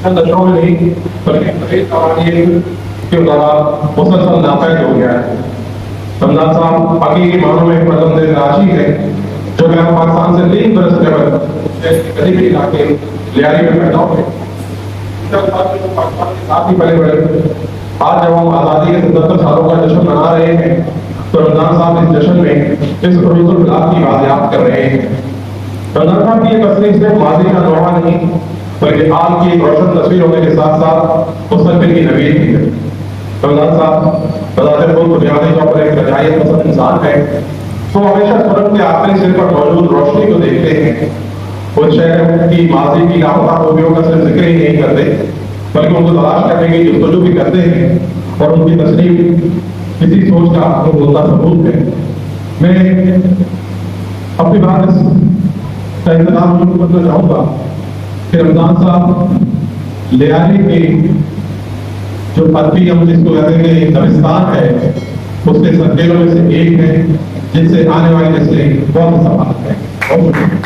نشوں میں نہیں بلکہ کئی قوانین کے دوران مسلسل ناپید ہو گیا ہے۔ رمضان صاحب حقیقی معنوں میں ایک پسند راشی ہے جو کہ پاکستان سے 3 برس قبل قریبی علاقے لیاری میں پیدا ہوئے۔ پاکستان کے ساتھ ہی پلے بڑھے۔ آج جب ہم آزادی کے 77 سالوں کا جشن منا رہے ہیں تو رمضان صاحب اس جشن میں اس عروج البلاد کی بازیافت کر رہے ہیں۔ رمضان صاحب کی یہ تصویر صرف ماضی کا لوحہ نہیں بلکہ آج کی ایک روشن تصویر ہونے کے ساتھ ساتھ مستقبل کی نوید بھی ہے۔ رمضان صاحب بذات خود بنیادی طور پر ایک رجاعیت پسند انسان ہے۔ وہ ہمیشہ سڑک کے آخری سر پر موجود روشنی کو دیکھتے ہیں۔ وہ شہر کی ماضی کی لاپتہ خوبیوں کا صرف ذکر ہی نہیں کرتے بلکہ ان کو تلاش کرنے کی جستجو بھی کرتے ہیں اور ان کی تصریف کسی سوچ کا بولتا ثبوت ہے۔ میں اپنی بات کا اختتام شروع کرنا چاہوں گا کہ رمضان صاحب لیاری کی جو ادبی ہم جس کو کہتے ہیں دبستان ہے اس کے سرکیلوں میں سے ایک ہے جن سے آنے والی نسلیں بہت سوال ہے۔ بہت شکریہ۔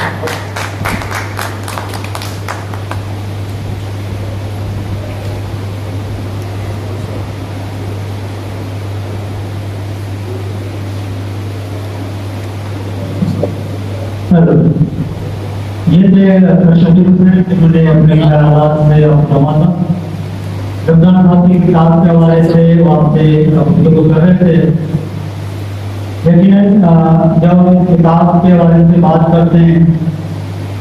یہ تشریف ہے کہ میں نے اپنے خیالات سے جمع تھا۔ رمضان صاحب کی کتاب کے حوالے سے آپ سے گفتگو کر رہے تھے، لیکن جب کتاب کے حوالے سے بات کرتے ہیں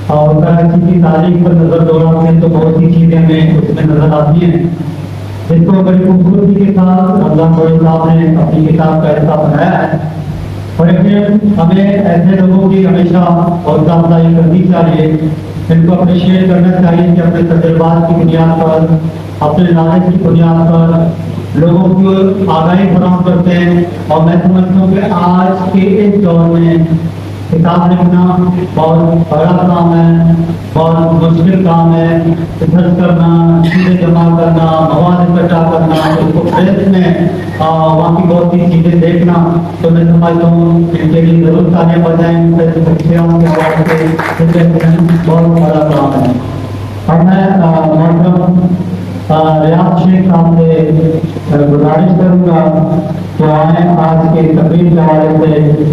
اور کراچی کی تاریخ پر نظر دوڑاتے ہیں تو بہت سی چیزیں ہمیں اس میں نظر آتی ہیں جس کو بڑی خوبصورتی کے ساتھ رمضان بڑے صاحب نے اپنی کتاب کا حصہ بنایا ہے۔ اور ہمیں ایسے لوگوں کی ہمیشہ حوصلہ افزائی کرنی چاہیے، ان کو اپریشیٹ کرنا چاہیے کہ اپنے تجربات کی بنیاد پر، اپنے نالج کی بنیاد پر لوگوں کو آگاہی فراہم کرتے ہیں۔ اور میں سمجھتا ہوں کہ آج کے اس دور میں کتاب لکھنا بہت بڑا کام ہے، بہت مشکل کام ہے۔ ریسرچ کرنا، چیزیں جمع کرنا، مواد اکٹھا کرنا، اس کو پریس میں وہاں کی بہت سی چیزیں دیکھنا، تو میں سمجھتا ہوں ان کے لیے ضرور تالیاں بجائیں۔ بہت بڑا کام ہے۔ اور میں محترم ریاض شیخ صاحب سے گزارش کروں گا کہ آئیں آج کے تقریب کے حوالے سے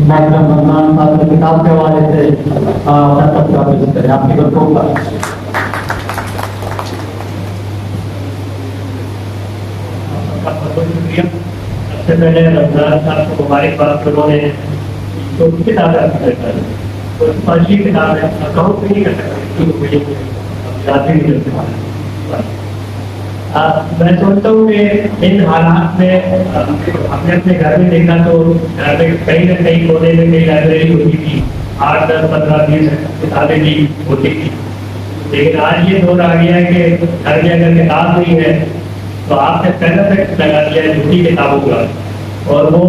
محترم رمضان صاحب کی کتاب کے حوالے سے خطاب کا پیش کریں۔ آپ کی برکوں کا شکریہ۔ سب سے پہلے رمضان صاحب کو مبارکباد۔ انہوں نے جو کتابیں فارسی کتاب ہے اکاؤنٹ بھی نہیں کر سکتے، یاد بھی نہیں کرتے۔ میں سوچتا ہوں کہ ان حالات میں ہم نے اپنے گھر میں دیکھا تو گھر میں کہیں نہ کہیں کونے میں کئی لائبریری ہوتی تھی، 8، 10، 15، 20 کتابیں بھی ہوتی تھی۔ لیکن آج یہ دور آ گیا ہے کہ گھر میں اگر کتاب نہیں ہے تو آپ نے پہلا فیکٹ لگا دیا ہے جھوٹی کتابوں کا، اور وہ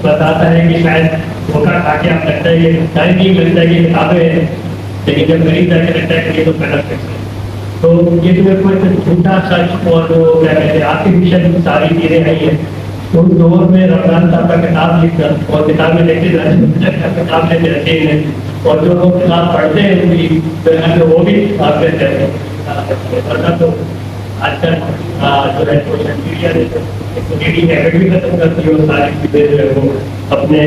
بتاتا ہے کہ شاید دھوکہ کھا کے آپ لگتا ہے یہ ٹائم نہیں لگتا ہے یہ کتابیں ہیں، لیکن جب غریب جا کے لگتا ہے کہ یہ تو پہلا فیکٹ ہے۔ تو یہ جو کوئی جھوٹا سچ اور وہ کیا کہتے ہیں آرٹیفیشل ساری چیزیں آئی ہیں، اس دور میں رمضان صاحب کا کتاب لکھ کر اور کتابیں لکھتے کتاب لیتے رہتے ہیں، اور جو لوگ کتاب پڑھتے ہیں ان کی وہ بھی کتاب لیتے ہیں۔ تو آج کل جو ہے سوشل میڈیا ریڈنگ ہیبٹ بھی ختم کرتی ہے، اور ساری چیزیں جو ہے وہ اپنے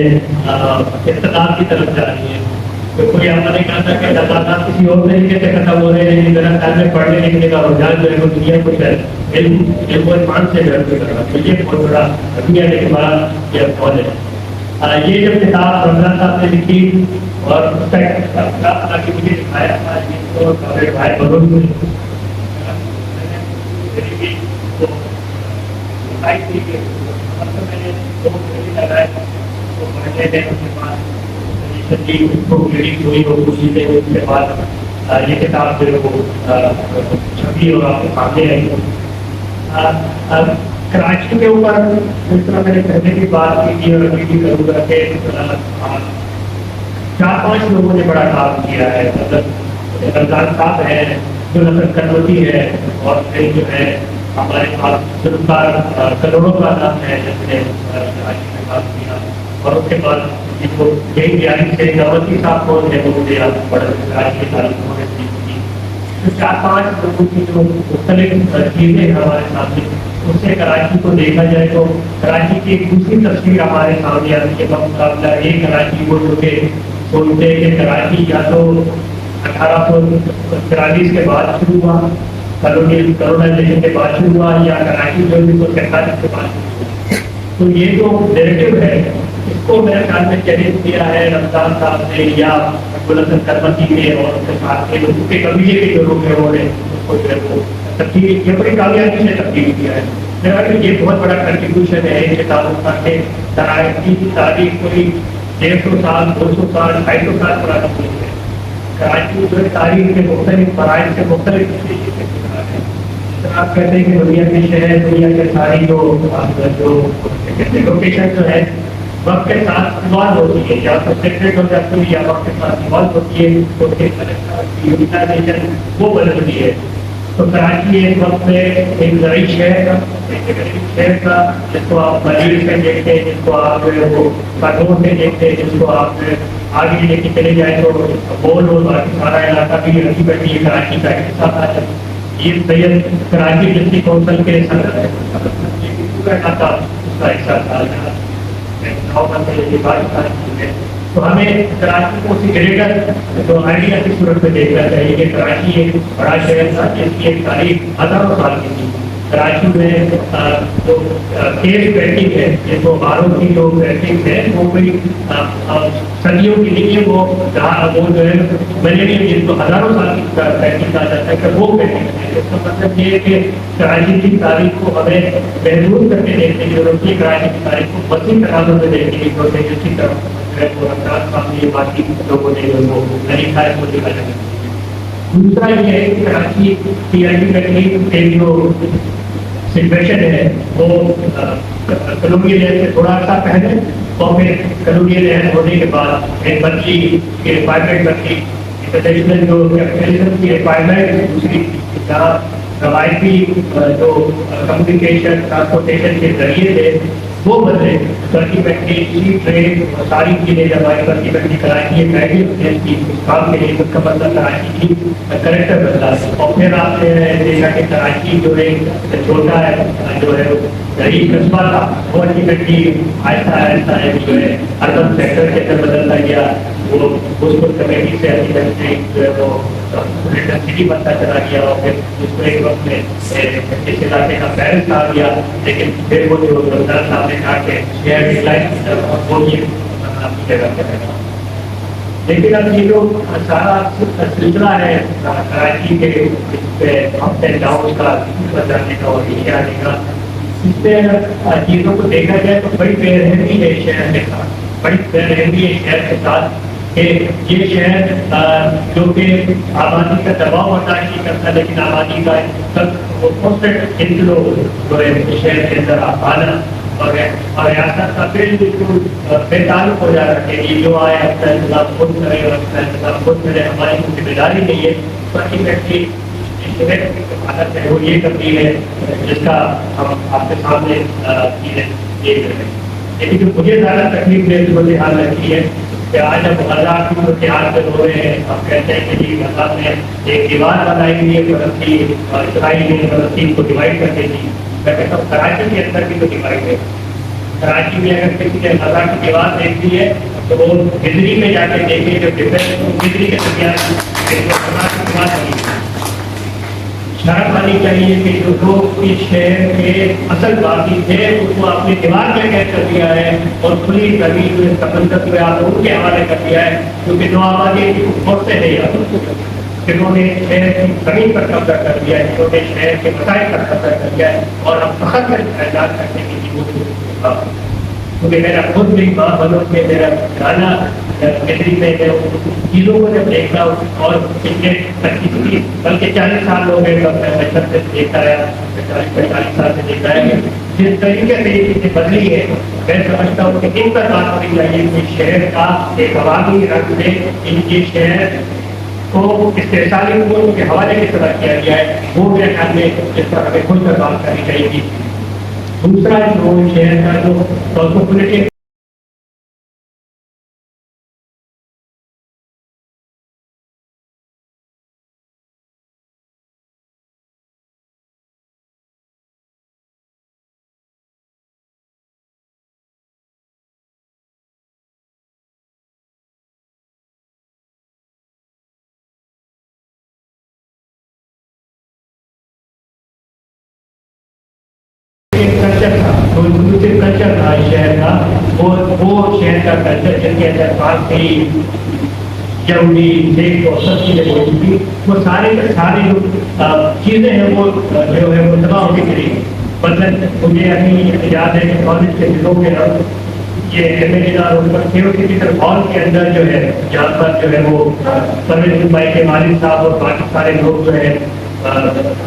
اقتدار کی طرف جا رہی ہیں۔ تو کوئی ایسا نہیں کہتا کہ لگاتار کسی اور طریقے سے ختم ہو رہے ہیں، لیکن میرا خیال میں پڑھنے لکھنے کا رجحان جو ہے وہ دنیا کو علم و ایمان سے محفوظ کرنا، تو یہ بہت بڑا دنیا کے بعد یہ افغان ہے۔ یہ جب کتاب رمضان صاحب نے لکھی اور اس کا مجھے دکھایا بھائی بلون میں یہ کتاب جو ہے وہ چھپی اور آپ کے سامنے آئی۔ کراچی کے اوپر جس طرح میں نے پہلے بھی بات کی تھی اور ابھی بھی کروں گا کہ 4-5 لوگوں نے بڑا کام کیا ہے۔ رمضان صاحب ہے جو نظر کنوتی ہے، اور پھر جو ہے ہمارے پاس کروڑوں کا نام ہے جس نے کراچی میں کام کیا، اور اس کے بعد وہ یہی بیانی سے نوتی صاحب کون ہے وہ مجھے یاد پڑا کراچی کی تاریخ میں जो 4-5 लोगों की जो मुख्तलिफ चीजें हैं हमारे सामने, उससे कराची को देखा जाए तो कराची की एक दूसरी तस्वीर हमारे सामने आती है बमुकाबला एक कराची को जो कि सोचते हैं कि कराची या तो 1843 के बाद शुरू हुआ, कॉलोनाइजेशन के बाद शुरू हुआ, या कराची जो 1947 के बाद शुरू हुआ। तो ये जो नैरेटिव है इसको मेरे ख्याल में चैलेंज किया है रमजान साहब ने या बुलंद करमती ने और उसके साथ के लोगों के कबीले के जो लोग हैं उन्होंने उसको जो है वो तब्दील ये बड़ी कामयाबी से तब्दील किया है। मेरा ख्याल ये बहुत बड़ा कंट्रीब्यूशन है किताबों का कि कराची की तारीख कोई 150 साल 200 साल 250 साल पुरानी नहीं है। कराची जो है तारीख के मुख्तलिफ फराइज से मुख्तलिफ तरीके से गुजरा है। आप कहते हैं कि दुनिया के शहर दुनिया के सारी जो लोकेशन जो है वक्त के साथ इन्वॉल्व होती है या तो सेपरेट हो जाती है या वक्त के साथ इन्वॉल्व होती है तो यूटिलाइजेशन वो बदलती है। तो कराची एक वक्त में एक ज़रूरी शहर का जिसको आप मरीज में देखते हैं, जिसको आप जो है वो कानून में देखते हैं, जिसको आप आगे लेके चले जाए तो बोल और बाकी सारा इलाका भी रखी बैठी है कराची का हिस्सा था। ये सैयद कराची डिस्ट्रिक्ट काउंसिल के पूरा इलाका उसका हिस्सा था। तो हमें कराची को उसी ग्रेटर जो आइडिया की सूरत में देखना चाहिए कि कराची एक बड़ा शहर था जिसकी एक तारीख हजारों साल की थी। कराची में जो केस बैटिंग है जिसको बारों की जो बैटिंग है वो कोई सदियों की नहीं है, वो जो है मिलेनियम जिसको हजारों साल की बैटिंग कहा जाता है वो बैटिंग है। इसका मतलब ये है कि कराची की तारीख को हमें महदूद करके देखने की जरूरत है। कराची की तारीख को वसी तनाजुर में देखने की जरूरत है जिसकी तरफ सामने बाकी लोगों ने वो लिखा है वो लिखा जाए। दूसरा ये है कि कराची की अल्टीमेटली एक जो सिचुएशन है वो कॉलोनियल एयर से थोड़ा सा पहले और फिर कॉलोनियल एयर होने के बाद एक बदली की रिक्वायरमेंट बदली इंटरनेशनल जो कैपिटलिज्म की रिक्वायरमेंट दूसरी जहाँ रवायती जो कम्युनिकेशन ट्रांसपोर्टेशन के जरिए थे वो बदले। अल्टीमेटली सी ट्रेन सारी चीजें जब आई अल्टीमेटली कराची एक आइडियल की काम के लिए उसका मतलब कराची की करेक्टर बदला। और फिर आपने देखा कि कराची जो एक छोटा है जो है गरीब कस्बा था वो अल्टीमेटली ऐसा ऐसा है जो है अर्बन सेक्टर के अंदर बदलता गया। वो उसको कमेटी से अल्टीमेटली जो है वो सिटी बनता चला गया और फिर उसको एक वक्त में इस इलाके का पेरिस आ गया। लेकिन फिर वो जो रमजान साहब ने कहा कि शेयर डिक्लाइन वो भी अपनी जगह पर है। लेकिन अब ये जो सारा सिलसिला है कराची के अप एंड डाउन का बताने का और ये आने का, इससे अगर चीज़ों को देखा जाए तो बड़ी बेरहमी है शहर के साथ, बड़ी बेरहमी है शहर के साथ कि ये शहर जो कि आबादी का दबाव बर्दाश्त नहीं करता लेकिन आबादी का वो कॉन्स्टेंट इनफ्लो जो है शहर के अंदर आना और रियासत का बिल्कुल बेताल्लुक हो जा रहा है। ये जो आया अपना इंतजाम खुद करे और अपना इंतजाम खुद करे, हमारी कोई जिम्मेदारी नहीं है। तो अल्टीमेटली भारत है वो ये तब्दील है जिसका हम आपके सामने चीजें देख रहे हैं। लेकिन जो मुझे ज़्यादा तकलीफ देती वो ध्यान रखी है कि आज जब गजा की जो त्योहार पे हो रहे हैं हम कहते हैं कि जी गजा में एक दीवार बनाई हुई है फलस्तीन और इसराइल ने फलस्तीन को डिवाइड करके दी। मैं कहता हूँ कराची के अंदर भी तो डिवाइड है। कराची में अगर किसी ने गजा की दीवार देख ली है तो वो बिजली में जाके देखे जो डिफरेंस बिजली के दरमियान शर्म आनी चाहिए कि जो लोग इस शहर के असल बाकी थे उसको अपने दिमाग में कैद कर दिया है और खुली जमीन में तबंदत में आप उनके हवाले कर दिया है क्योंकि जो आबादी बहुत से नहीं आते जिन्होंने शहर की जमीन पर कब्जा कर दिया है, जिन्होंने शहर के मसाइल पर कब्जा कर दिया है और हम फखर में एजाज करने की जरूरत। क्योंकि मेरा खुद भी माँ बनो के मेरा गाना मिस्री में चीज़ों को जब देखा और पिछले 25 बल्कि 40 साल हो गए तब मैं बचपन से देखा है, 40-45 साल से देखा है जिस तरीके से ये चीज़ें बदली है। मैं समझता हूँ कि इन पर बात होनी चाहिए कि शहर का एक अवामी रंग में इनके शहर को इस्तेसाली हुकूमत के हवाले किस तरह किया गया है वो मेरे ख्याल में इस पर हमें खुद पर बात करनी चाहिए। दूसरा जो शहर का जो कॉस्मोपॉलिटन कल्चर था, तो इंक्लूसिव कल्चर था इस शहर का, वो शहर का कल्चर जिनके अंदर फारसी, यहूदी, सिख और सब चीजें मौजूद थी, वो सारे जो चीजें हैं वो जो है वो तबाह होती चली। मतलब मुझे अभी याद है कि कॉलेज के दिनों में हम ये हॉल के अंदर जो है, जहाँ पर जो है वो परवेज भाई के वालिद साहब और बाकी सारे लोग जो है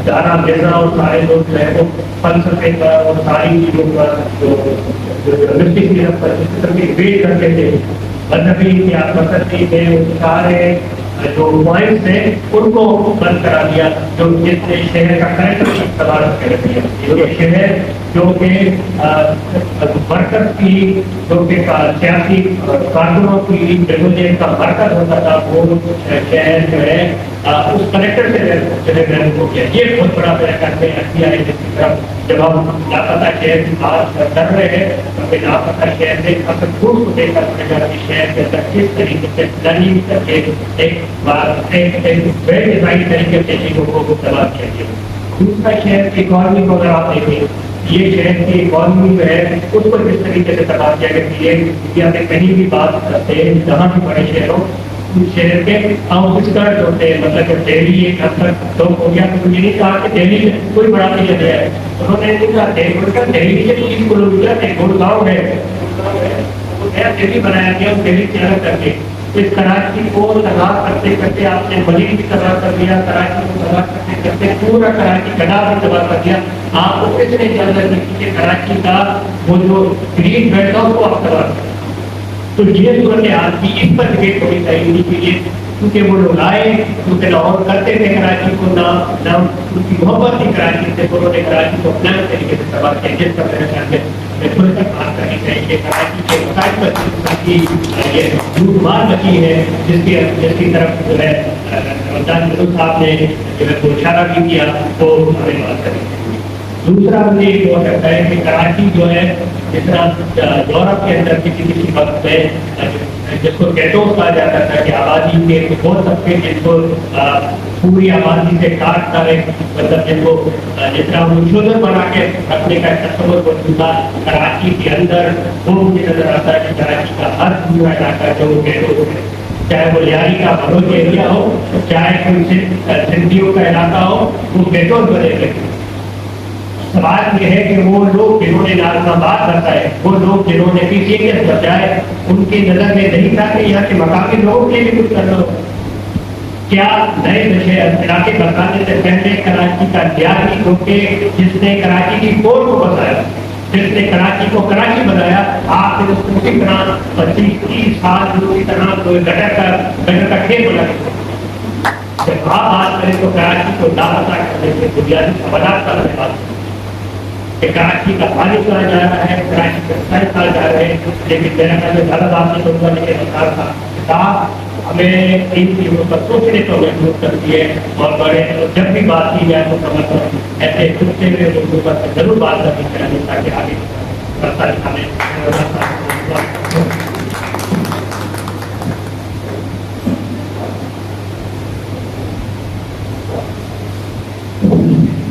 दारा मिर्जा और सारे लोग जो है वो फलसफे का और सारी चीजों का जो मिस्टिसिज्म पर जिस तरह की वेट करते थे, मजहबी इतिहास मसदी में सारे जो पॉइंट्स थे उनको बंद करा दिया, जो जिसने शहर का करेक्टर तबाह कर दिया। ये शहर जो कि वर्कर्स की, जो कि सियासी कारकुनों की जदोजहद का मरकज होता था, वो शहर जो है उस कलेक्टर से जो है महबूब हो गया। ये बहुत बड़ा मेरा किया है, जिसकी तरफ जब हम लापता शहर की बात कर रहे हैं, तो लापता शहर से असल रूप को देखकर पड़ेगा कि शहर के अंदर किस तरीके से प्लानिंग करके एक वेल डिजाइन तरीके से चीजों को तबाह किया गया। दूसरा शहर की इकॉनमी को अगर आप देखें, ये शहर की इकॉनमी जो है उसको किस तरीके से तबाह किया गया कि ये इंडिया में कहीं भी बात करते हैं, जहाँ भी बड़े शहरों शहर के आउटस्कर्ट होते हैं, मतलब कि दिल्ली एक हद तक लोग हो गया, तो ये नहीं कहा कि दिल्ली में कोई बड़ा नहीं है, उन्होंने नहीं कहा दिल्ली से 30 किलोमीटर एक गुड़गांव है, नया दिल्ली बनाया गया, दिल्ली से अलग करके इस कराची को तबाह करते करते आपने मलिक भी तबाह कर दिया, कराची को तबाह करते करते पूरा कराची गड़ा भी तबाह कर दिया। आपको किसने इजाजत दी कि कराची का वो जो ग्रीन बेल्ट था उसको आप तबाह करें? तो ये सूरत हाल की इस पर डिबेट होनी चाहिए कि ये क्योंकि वो लोग आए, क्योंकि लाहौर करते थे कराची को, ना उनकी मोहब्बत थी कराची से, उन्होंने कराची को अपने तरीके से तबाह किया। जिस पर मेरे ख्याल में थोड़ी सी बात करनी चाहिए, कराची के मसाइल की ये लूटमार बची है, जिसकी तरफ जो है रमजान साहब ने जो है वो इशारा भी किया, वो हमें बात करनी चाहिए। दूसरा मुझे ये हो सकता है कि कराची जो है जिस तरह यूरोप के अंदर किसी वक्त में जिसको गेटोस कहा जाता था कि आबादी के वो तबके जिनको पूरी आबादी से काट कर मतलब जिनको जिस तरह मुशोदर बना के रखने का तस्वर मौजूद था कराची के अंदर, वो मुझे नजर आता है कि कराची का हर पूरा इलाका जो गेटोस है, चाहे वो लियारी का भरोज एरिया हो, चाहे कोई सिंधियों का इलाका हो, वो गेटोस बने हुए। सवाल यह है कि वो लोग जिन्होंने नाजमाबाद बताए, वो लोग जिन्होंने पीसीएस बचाए, उनकी नजर में नहीं था कि यहाँ के मकामी लोगों के लिए कुछ करना हो। क्या नए नशे इलाके बताने से पहले कराची का लियारी क्योंकि जिसने कराची की कोर को बताया, जिसने कराची को कराची बनाया, आपने उसको उसी तरह 25-30 साल उसी तरह गटर का खेल बना दिया। जब आप बात करें तो कराची को लापता करने से बुनियादी सवाल का बात कराची का पानी कहा जा रहा है, कराची का सर कहा जा रहे हैं, लेकिन मेरा ख्याल में ज्यादा बात नहीं होगा, लेकिन बता था किताब हमें इन चीजों पर सोचने को मजबूर करती है। और बड़े जब भी बात की जाए तो समझ ऐसे सोचते हुए लोगों पर जरूर बात करनी चाहिए ताकि आगे हमें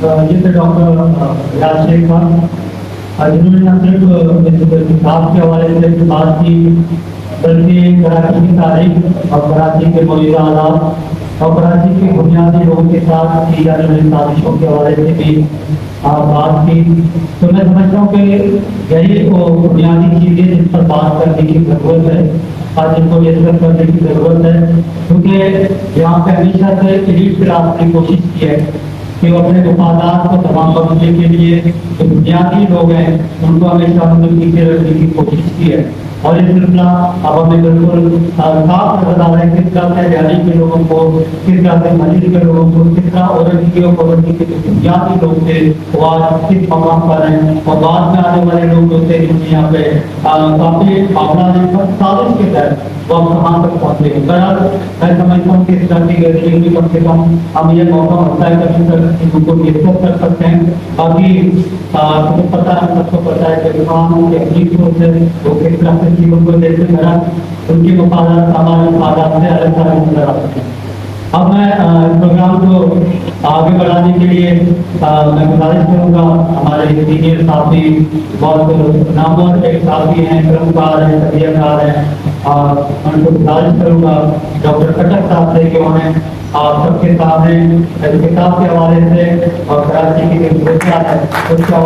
ये थे डॉक्टर राजशेख खान, जिन्होंने न सिर्फ किताब के हवाले से बात की, बल्कि कराची की तारीख और कराची के मौजूदा हालात और कराची के बुनियादी लोगों के साथ की जाने वाली साजिशों के हवाले से भी बात की। तो मैं समझता हूँ कि यही वो बुनियादी चीज़ें जिस पर बात करने की जरूरत है, आज इनको डिस्कस करने की जरूरत है, क्योंकि यहाँ पे हमेशा से एलीट क्लास ने कोशिश की है कि वो अपने मुफादात को तमाम करने के लिए जो बुनियादी लोग हैं उनको हमेशा उन्हें पीछे रखने की कोशिश की है। और ये सिलसिला अब हमें बिल्कुल साफ नजर आ रहा है किस तरह से हरियाणी के लोगों को, किस तरह से मजीद के लोगों को, किस तरह औरंगी और औरंगी के जो बुनियादी लोग थे वो आज किस मकाम पर हैं, और बाद में आने वाले लोग जो थे जिनके यहाँ पे काफी मामला साजिश के तहत वो हम कहाँ तक पहुँचे। मैं समझता हूँ कि इस तरह की गैदरिंग भी कम से कम हम ये मौका होता है कभी उनको डिस्कस कर सकते हैं। बाकी तो पता है, सबको पता है कि वो किस तरह से जीवन को देखते मेरा उनकी मफादात हमारे मफादात से अलग तरह नजर आते हैं। اب میں پروگرام کو آگے بڑھانے کے لیے میں گزارش کروں گا ہمارے سینئر ساتھی بہت نامور ایک ساتھی ہیں، کرمکار ہیں، تربیت کار ہیں، اور ان کو گزارش کروں گا ڈاکٹر کٹک صاحب سے کہ انہیں آپ سب کے سامنے کتاب کے حوالے سے اور کراچی کی جو ہے اس کا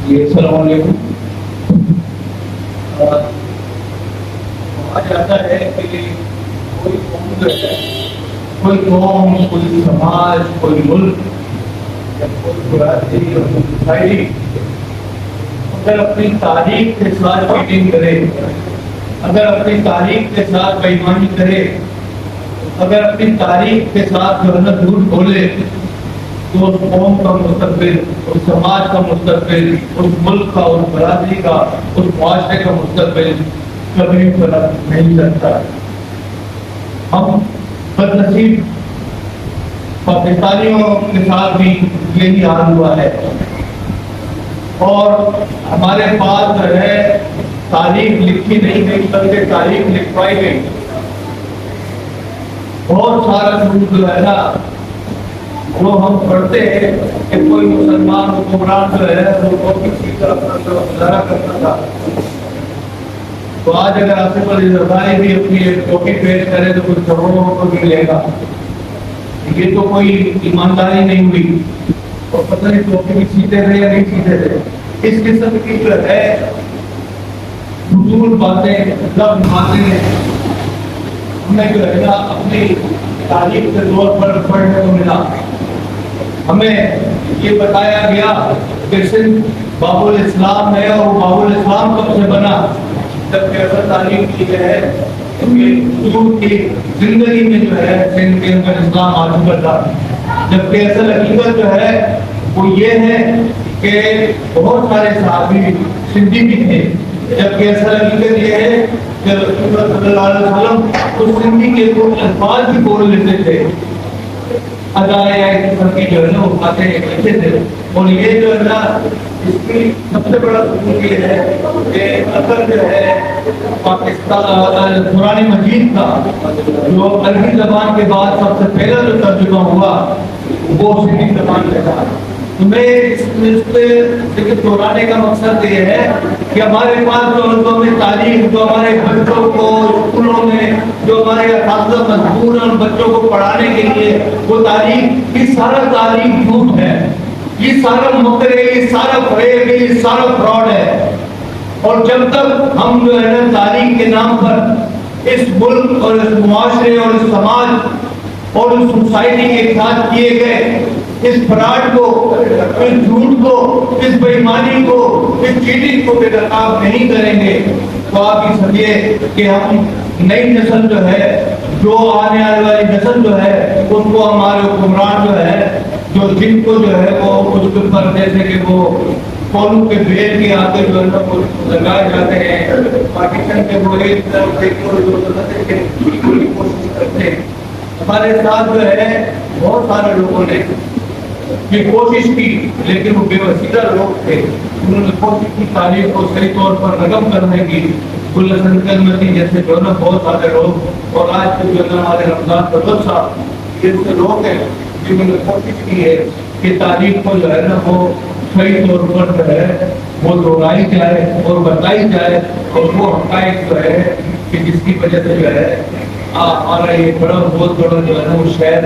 السلام علیکم۔ کہا جاتا ہے کہ کوئی قوم جو ہے، کوئی قوم، کوئی سماج، کوئی ملک یا کوئی برادری یا کوئی سوسائٹی اگر اپنی تاریخ کے ساتھ چیٹنگ کرے، اگر اپنی تاریخ کے ساتھ بے ایمانی کرے، اگر اپنی تاریخ کے ساتھ جو ہے نا جھوٹ بولے، تو اس قوم کا مستقبل، اس سماج کا مستقبل، اس ملک کا، اس برادری کا، اس معاشرے کا مستقبل کبھی فرق نہیں کرتا۔ ہم بدنصیب پاکستانیوں کے ساتھ بھی یہی حال ہوا ہے، اور ہمارے پاس جو ہے تاریخ لکھی نہیں گئی بلکہ تاریخ لکھوائی گئی۔ بہت سارا جھوٹ جو ہے نا وہ ہم پڑھتے ہیں کہ کوئی مسلمان حکمران جو ہے وہ کسی طرف گزارا کرتا تھا، تو آج اگر آصف علی زرداری بھی اپنی ٹوپی پیش کرے تو کچھ کروڑوں کو بھی لے گا۔ یہ تو کوئی ایمانداری نہیں ہوئی، اور پتہ نہیں ٹوپی بھی سیدھے تھے یا نہیں سیدھے تھے۔ اس قسم کی جو ہے فضول باتیں، لفظ باتیں ہمیں جو ہے نا اپنی تاریخ کے طور پر پڑھنے کو ملا۔ ہمیں یہ بتایا گیا کہ سندھ باب الاسلام ہے، اور وہ باب الاسلام کب سے بنا، جبکہ اصل تاریخ یہ ہے کہ حضور کی زندگی میں جو ہے سندھ کے اندر اسلام آ چکا تھا، جبکہ اصل حقیقت جو ہے وہ یہ ہے کہ بہت سارے صحابی سندھی بھی تھے، جبکہ اصل حقیقت یہ ہے کہ رسول اللہ صلی اللہ علیہ وسلم اس سندھی کے کچھ الفاظ بھی بول لیتے تھے، ادائے ایک قسم کی جو ہے نا وہ باتیں کہتے تھے۔ اور یہ جو ہے نا اس کی سب سے بڑا ثبوت یہ ہے کہ اثر جو ہے پاکستان قرآن مجید کا جو عربی زبان کے بعد سب سے پہلا جو ترجمہ ہوا وہ سندھی زبان میں تھا۔ میں اس پہ ذکر دہرانے کا مقصد یہ ہے کہ ہمارے پاس جو اردو میں تاریخ، جو ہمارے بچوں کو اسکولوں میں جو ہمارے اساتذہ مجبور ہیں بچوں کو پڑھانے کے لیے وہ تاریخ، یہ سارا تاریخ جھوٹ ہے، یہ سارا مکر ہے، یہ سارا فریب ہے، یہ سارا فراڈ ہے۔ اور جب تک ہم جو ہے نا تاریخ کے نام پر اس ملک اور اس معاشرے اور اس سماج اور اس سوسائٹی کے ساتھ کیے گئے اس فراڈ کو، اس جھوٹ کو، اس بے ایمانی کو، اس چیٹنگ کو بے نقاب نہیں کریں گے تو آپ یہ سمجھیے کہ ہم نئی نسل جو ہے، جو آنے والی نسل جو ہے ان کو ہمارے حکمران جو ہے جن کو جو ہے وہ اس کے اوپر جیسے کہ وہ کولوں کے بیل کے آتے جو ہے نا لگائے جاتے ہیں، پاکستان کے وہ ایک طرف سے کوشش کرتے ہیں۔ ہمارے ساتھ جو ہے بہت سارے لوگوں نے یہ کوشش کی، لیکن وہ بے وسیلہ لوگ تھے، انہوں نے کوشش کی تاریخ کو صحیح طور پر رقم کرنے کی، گلشن کلمتی جیسے جو ہے نا بہت سارے لوگ، اور آج کے جو ہے نا ہمارے رمضان فضل صاحب یہ سے لوگ ہیں جنہوں نے کوشش کی ہے کہ تاریخ کو جو ہے نا وہ صحیح طور پر جو ہے وہ دہرائی جائے اور بتائی جائے، اور وہ حقائق جو ہے کہ جس کی وجہ سے جو ہے ہمارا یہ بڑا بہت بڑا جو ہے نا وہ شہر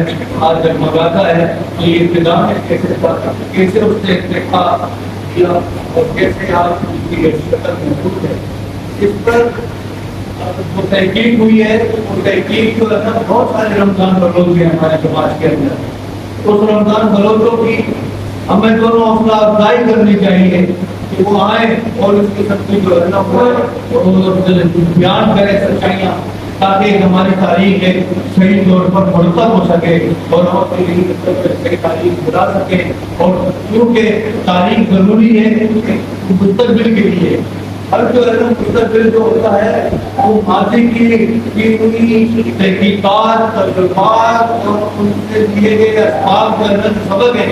آج جگمگاتا ہے۔ تو یہ ابتدا میں کیسے اس سے ارتقا کیا اور کیسے آج کی شکل موجود ہے، اس پر جو تحقیق ہوئی ہے وہ تحقیق جو ہے نا بہت سارے رمضان بلوچ ہیں ہمارے سماج کے اندر، اس رمضان بلوچوں کی ہمیں دونوں حوصلہ افزائی کرنی چاہیے کہ وہ آئیں اور اس کی سب کی جو ہے نا وہ بیان کریں سچائیاں، تاکہ ہماری تاریخ ایک صحیح طور پر مرتب ہو سکے اور ہم اپنی صحیح تاریخ بنا سکیں۔ اور کیونکہ تاریخ ضروری ہے مستقبل کے لیے، ہر جو ہے نا مستقبل جو ہوتا ہے وہ ماضی کی ہوئی تحقیقات، تجربات اور ان سے دیے گئے اسباب کا سبق ہے،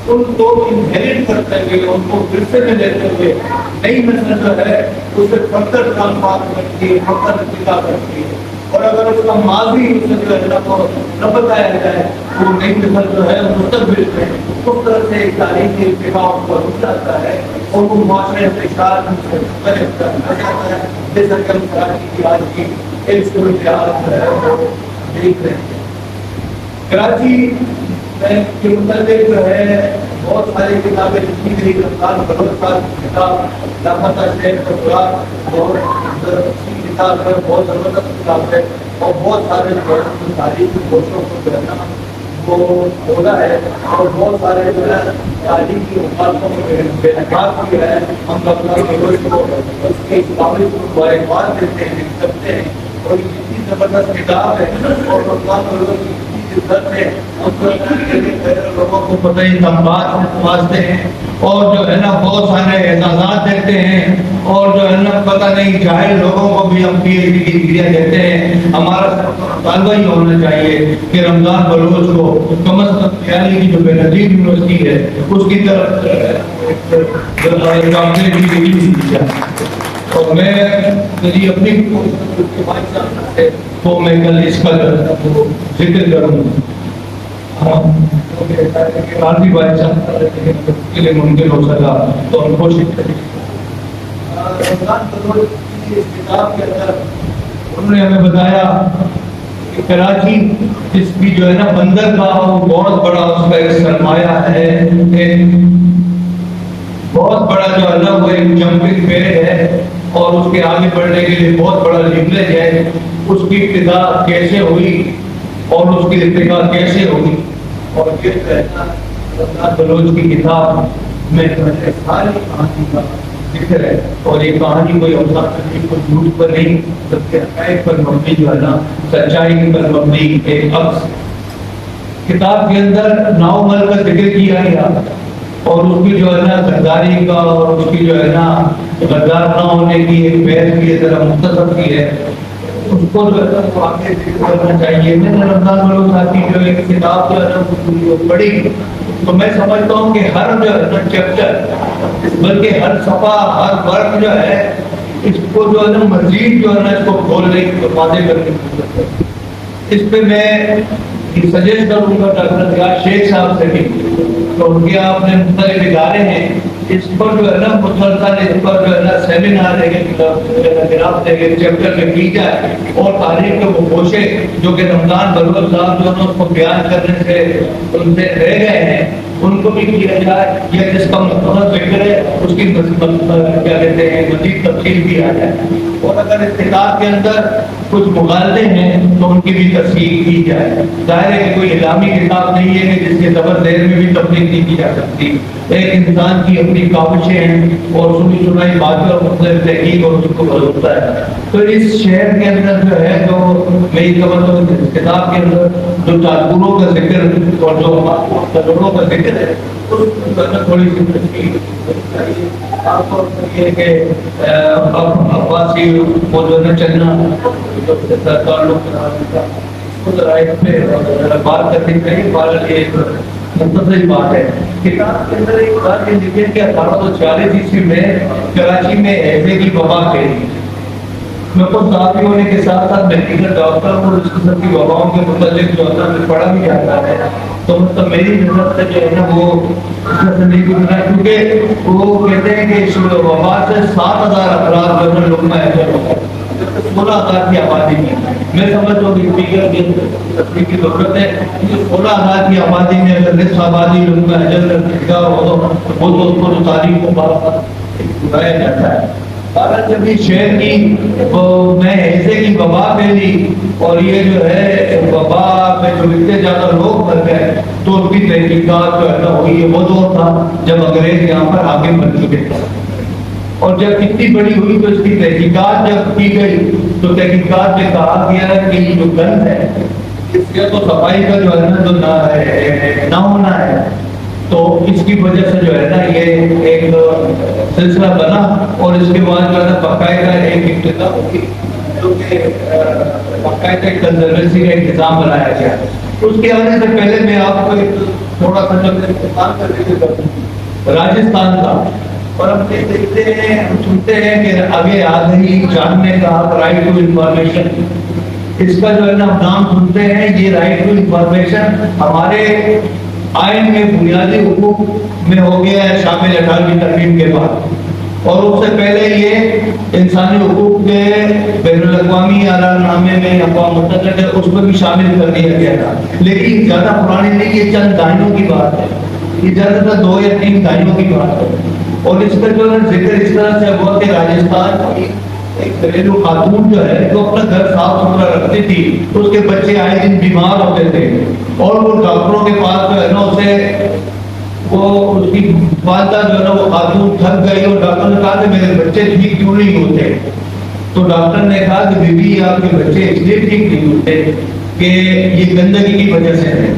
ان کو انہیریٹ کرتے ہوئے, ان کو ورثے میں لیتے ہوئے نئی نسل جو ہے اسے فردر تعلقات کرتی ہے, فردر اتفاع کرتی ہے. اور اگر اس کا ماضی اسے جو ہے کو نہ بتایا جائے تو نئی نسل جو ہے مستقبل میں اس طرح سے ایک تاریخی ارتقاء کو رک جاتا ہے اور وہ معاشرے انتشار سے جاتا ہے, جیسا کہ ہم کراچی کی آج کی ایک صورتحال جو ہے وہ دیکھ رہے ہیں. کراچی کے متعلق جو ہے بہت ساری کتابیں لکھی گئی. رمضان بلوچ صاحب کی کتاب لاپتہ شہر کا سراغ بہت اچھی کتاب ہے, بہت زبردست کتاب ہے, اور بہت سارے تاریخ کی کوششوں کو جو ہے نا وہ کھولا ہے اور بہت سارے جو ہے تاریخی مخالفوں کو بے نقاب کیا ہے. ہم رمضان بلوچ کو اس کے قابل کو مبارکباد دیتے ہیں, کرتے ہیں, اور یہ اتنی زبردست کتاب ہے اور رمضان بلوچ کی لوگوں کو پتہ ہی واسطے ہیں اور جو ہے نا بہت سارے اعزازات دیتے ہیں اور جو ہے نا پتہ نہیں جاہل لوگوں کو بھی ہم پی ایچ ڈی کی ڈگریاں دیتے ہیں. ہمارا طالبہ ہی ہونا چاہیے کہ رمضان بلوچ کو کم از کم خیالی کی جو بے نظیر یونیورسٹی ہے اس کی طرف ڈاکٹریٹ کی ڈگری دی جائے. اور میں میری اپنی تو میں کل اس کا ذکر کروں قاضی بھائی صاحب کے لیے ممکن ہو سکا تو ہم کوشش کریں. انہوں نے ہمیں بتایا کہ کراچی اس کی جو ہے نا بندرگاہ وہ بہت بڑا اس کا ایک سرمایہ ہے, بہت بڑا جو ہے نا وہ ایک جمپنگ پیڈ ہے اور اس کے آگے بڑھنے کے لیے بہت بڑا لیوریج ہے. اس کی ابتدا کیسے ہوئی اور اس کی ارتقاء کیسے ہوئی, اور یہ رمضان بلوچ کی کتاب میں ساری کہانی کا ذکر ہے. اور یہ کہانی کوئی افسانہ نہیں, کوئی جھوٹ پر نہیں, بلکہ حقائق پر مبنی جو ہے نا سچائی پر مبنی ایک عکس. کتاب کے اندر ناؤ مل کا ذکر کیا گیا اور اس کی جو ہے نا غداری کا اور اس کی جو ہے نا غدار نہ ہونے کی ایک بحث کی طرح مختصر کی ہے. اس کو جو ہے نا آگے کرنا چاہیے. میں نے رمضان بلوچ صاحب کی جو ایک کتاب جو ہے نا پڑھی تو میں سمجھتا ہوں کہ ہر جو ہے نا چیپٹر بلکہ ہر صفحہ ہر ورق جو ہے اس کو جو ہے نا مزید جو ہے نا اس کو کھولنے کی واضح کرنے کی ضرورت ہے. اس پہ میں سجیسٹ کروں گا ڈاکٹر ریاض شیخ صاحب سے بھی, تو ان کے آپ نے مختلف ادارے ہیں اس پر جو ہے نا مسلسل اس پر جو ہے نا سیمینار گراف چیپٹر میں کی جائے اور تاریخ کے وہ گوشے جو کہ رمضان بلوچ صاحب جو ہے اس کو بیان کرنے سے ان سے رہ گئے ہیں ان کو بھی کیا جائے, یا جس کا مقصد ذکر ہے اس کی کیا کہتے ہیں مزید تفصیل کی آ جائے. اور اگر اس کتاب کے اندر کچھ مغالطے ہیں تو ان کی بھی تصحیح کی جائے. ظاہر ہے کہ کوئی اعلامی کتاب نہیں ہے کہ جس کے زبر دیر میں بھی تبلیغ نہیں کی جا سکتی. ایک انسان کی اپنی کاوشیں ہیں اور سنی سنائی باتیں اور مختلف تحقیق اور اس کو بدلتا ہے. تو اس شہر کے اندر جو ہے جو میں یہ سمجھتا ہوں اس کتاب کے اندر جو تاجروں کا ذکر اور جو تجربوں کا ذکر ہے اس کو تھوڑی سی تشکیل چاہیے. آپ یہ کہ عباسی وہ جو ہے چلنا سرکار لوگ بات کرنی چاہیے. بہرحال یہ مختصر بات ہے. کتاب کے اندر ایک بات یہ لکھی کہ 1846 عیسوی میں کراچی میں ایسے کی وبا پھیلی. میں خود صحافی ہونے کے ساتھ ساتھ میڈیکل ڈاکٹر اور اس قسم کی وباؤں کے متعلق جو ہے پڑھا بھی جاتا ہے. تو مطلب میری نظر سے جو ہے نا وہ نہیں گزرا, کیونکہ وہ کہتے ہیں کہ اس وبا سے 7,000 افراد جو ہے لقمہ اجل ہو گئے 16,000 کی آبادی میں. میں سمجھتا ہوں کہ فگر کی تصویر کی ضرورت ہے. 16,000 کی آبادی میں اگر نصف آبادی لقمہ اجل کا ہو تو وہ تو اس کو تاریخ کو بتایا جاتا ہے. جب یہ شہر کی میں حصے کی وبا پھیلی اور یہ جو ہے وبا میں جو اتنے زیادہ لوگ مر گئے تو اس کی تحقیقات جو ہے نا ہوئی ہے. وہ دور تھا جب انگریز یہاں پر حاکم بن چکے تھے اور جب اتنی بڑی ہوئی تو اس کی تحقیقات جب کی گئی تو تحقیقات میں کہا گیا ہے کہ یہ جو گند ہے اس کے تو صفائی کا جو ہے نا جو نہ ہونا ہے تو اس کی وجہ سے جو ہے نا یہ ایک سلسلہ بنا اور اس کے بعد جو ہے نا باقاعدہ ایک ابتدا ہوئی جو کہ باقاعدہ کنزروینسی کا انتظام بنایا گیا. اس کے آنے سے پہلے میں آپ کو थोड़ा सा जो हिंदुस्तान का जिक्र राजस्थान का, और हम देखते हैं, हम सुनते हैं कि आगे आगे जानने का राइट टू इंफॉर्मेशन, इसका जो है ना नाम सुनते हैं। ये राइट टू इंफॉर्मेशन हमारे आइन में बुनियादी हुकूक में हो गया है शामिल 18वीं तरमीम के बाद, और उससे पहले ये इंसानी हुकूक के बैनुल अक़वामी नामे में अक़वाम मुत्तहिदा है उसमें भी शामिल कर दिया गया था। लेकिन ज़्यादा पुरानी नहीं, ये चंद दहाइयों की बात है, ये ज़्यादातर 2 या 3 दहाइयों की बात है। और इसका जो है जिक्र इस तरह से हुआ कि राजस्थान की एक घरेलू खातून जो है जो अपना घर साफ सुथरा रखती थी, उसके बच्चे आए दिन बीमार होते थे, और वो डॉक्टरों के पास जो है ना उसे वो उसकी वालदा जो है ना वो खातून थक गई, और डॉक्टर ने कहा कि मेरे बच्चे ठीक क्यों नहीं होते। तो डॉक्टर ने कहा कि बीबी आपके बच्चे इसलिए ठीक नहीं होते कि ये गंदगी की वजह से है।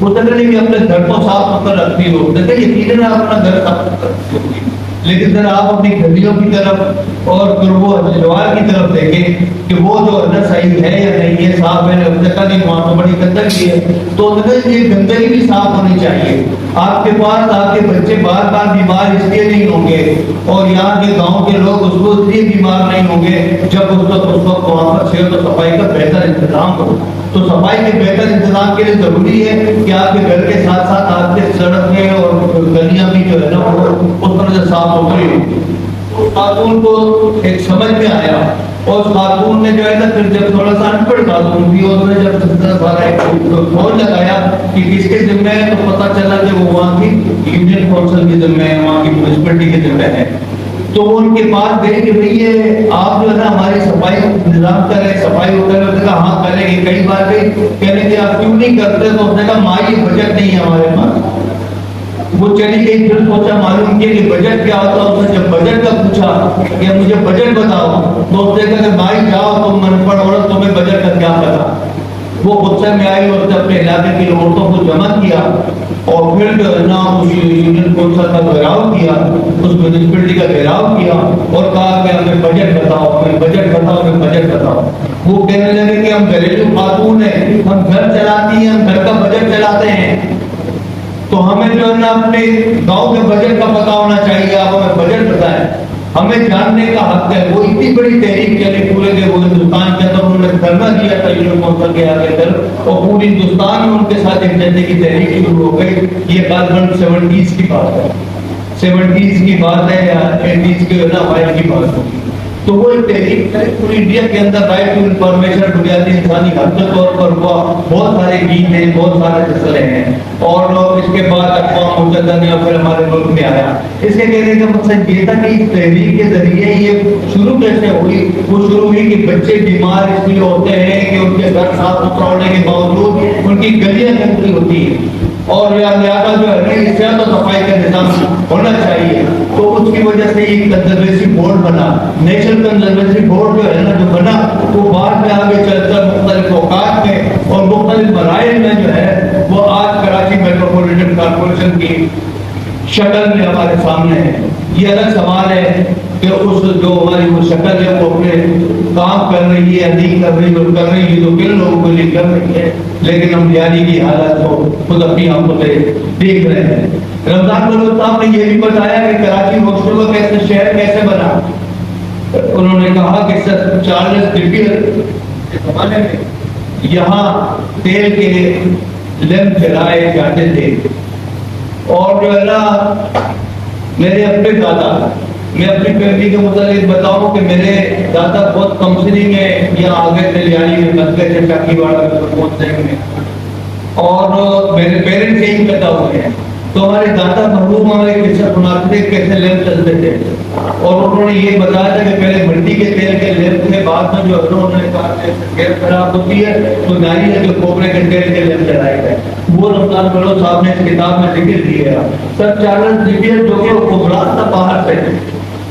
वो तक नहीं अपने घर को साफ सुथरा रखती हो, देखिए यकीनन आप अपना घर साफ सुथरा रखती होगी, लेकिन जरा आप अपनी गलियों की तरफ और कुर्बो जवार की तरफ देखें कि वो जो है ना सही है या नहीं है, साफ है, देखा नहीं वहाँ तो बड़ी गंदगी है। तो ये गंदगी भी साफ होनी चाहिए। आपके पास आपके बच्चे बार बार बीमार इसलिए नहीं होंगे, और यहाँ के गांव के लोग उसको इसलिए बीमार नहीं होंगे जब उस वक्त वहाँ पर सेहत और सफाई का बेहतर इंतजाम हो। तो सफाई के बेहतर इंतजाम के लिए जरूरी है कि आपके घर के साथ साथ आपके सड़कें और गलियां भी जो है ना वो उस तरह से साफ सुथरी हो। तो खातून को एक समझ में आया, और खातून ने जो है ना फिर जब थोड़ा सा अनपढ़ खातून थी, और उसने जब फोन लगाया कि किसके जिम्मे है, तो पता चला कि वो वहाँ की यूनियन काउंसिल के जिम्मे है, वहाँ की म्यूनिसिपैलिटी के जिम्मे है। तो वो उनके पास गए कि भाई ये आप जो है ना हमारी सफाई इंतजाम करें, सफाई होता है। उसने कहा हाँ करेंगे। कई बार गए, कहने कि आप क्यों नहीं करते, तो उसने कहा माँ ये बजट नहीं है हमारे पास। वो चली गई, फिर सोचा मालूम किया कि बजट क्या होता है। उसने जब बजट का पूछा कि मुझे बजट बताओ, तो उसने कहा कि माई जाओ तुम अनपढ़ औरत, तुम्हें बजट का क्या पता। वो गुस्से में आई और अपने इलाके की औरतों को जमा किया, और फिर जो है ना उस यूनियन काउंसिल का घेराव किया, उस म्यूनिसिपैलिटी का घेराव किया, और कहा कि हमें बजट बताओ, हमें बजट बताओ, हमें बजट बताओ। वो कहने लगे कि हम घरेलू खातून हैं, हम घर चलाती हैं, हम घर का बजट चलाते हैं, तो हमें जो है ना अपने गांव के बजट का पता होना चाहिए, आप हमें बजट बताएं, हमें जानने का हक है। वो इतनी बड़ी तहरीक चली पूरे के वो हिंदुस्तान के अंदर, उन्होंने धरना दिया था यूनियन काउंसिल के आगे अंदर, और पूरे हिंदुस्तान में उनके साथ एक जनता की तहरीक शुरू हो गई। ये करीबन 70s की बात है, 70s की बात है या 80s की की बात होगी। तो वो एक तहरीक पूरी इंडिया के अंदर राइट टू इंफॉर्मेशन बुनियादी इंसानी हक के तौर पर हुआ। बहुत सारे गीत हैं, बहुत सारे मसले हैं, और इसके बाद अक़वाम मुत्तहिदा ने फिर हमारे मुल्क में आया। इसके कहने का मकसद ये था कि इस तहरीक के जरिए ये शुरू कैसे हुई। वो शुरू हुई कि बच्चे बीमार इसलिए होते हैं कि उनके घर साफ सुथरा होने के बावजूद उनकी गलियां गंदी होती है, और लिहाजा जो है सेहत और सफाई का निजाम होना चाहिए। तो उसकी वजह से एक कंजर्वेशन बोर्ड बना, नेशनल कंजर्वेशन बोर्ड जो है ना जो बना, वो बाद में आगे चलकर मुख्तलिफ औकात में और मुख्तलिफ मराइल में जो है वो आज कराची मेट्रोपॉलिटन कॉर्पोरेशन की शक्ल में हमारे सामने है। ये अलग सवाल है कि उस जो हमारी वो शक्ल है वो अपने काम कर रही है, नहीं कर रही, और कर रही है तो किन लोगों के लिए कर रही है, लेकिन हम जारी की हालत को खुद अपनी आंखों से देख रहे हैं। रमजान बलोच साहब ने ये भी बताया कि कराची मुश्तबा कैसे शहर कैसे बना। उन्होंने कहा कि चार्ल्स डिपियर के जमाने में यहाँ तेल के लैंप जलाए जाते थे, और जो है ना मेरे अपने दादा, मैं अपनी फैमिली के मुताबिक बताऊं कि मेरे दादा बहुत कमसनी में यहाँ आगे तेलियानी में बस गए थे, चाकीवाड़ा में, और मेरे पेरेंट्स यही पैदा हुए हैं। तो हमारे दादा मरहूम हमारे किस्सा सुनाते थे कैसे लैंप चलते थे, और उन्होंने ये बताया था कि पहले मिट्टी के तेल के लैंप थे, बाद में जो उन्होंने कहा गैस खराब होती है तो नारियल के कोबरे के तेल के लैंप जलाए गए। वो रमजान बलोच साहब ने इस किताब में जिक्र किया। सर चार्ल्स डिपियर जो कि खुबरात था बाहर से,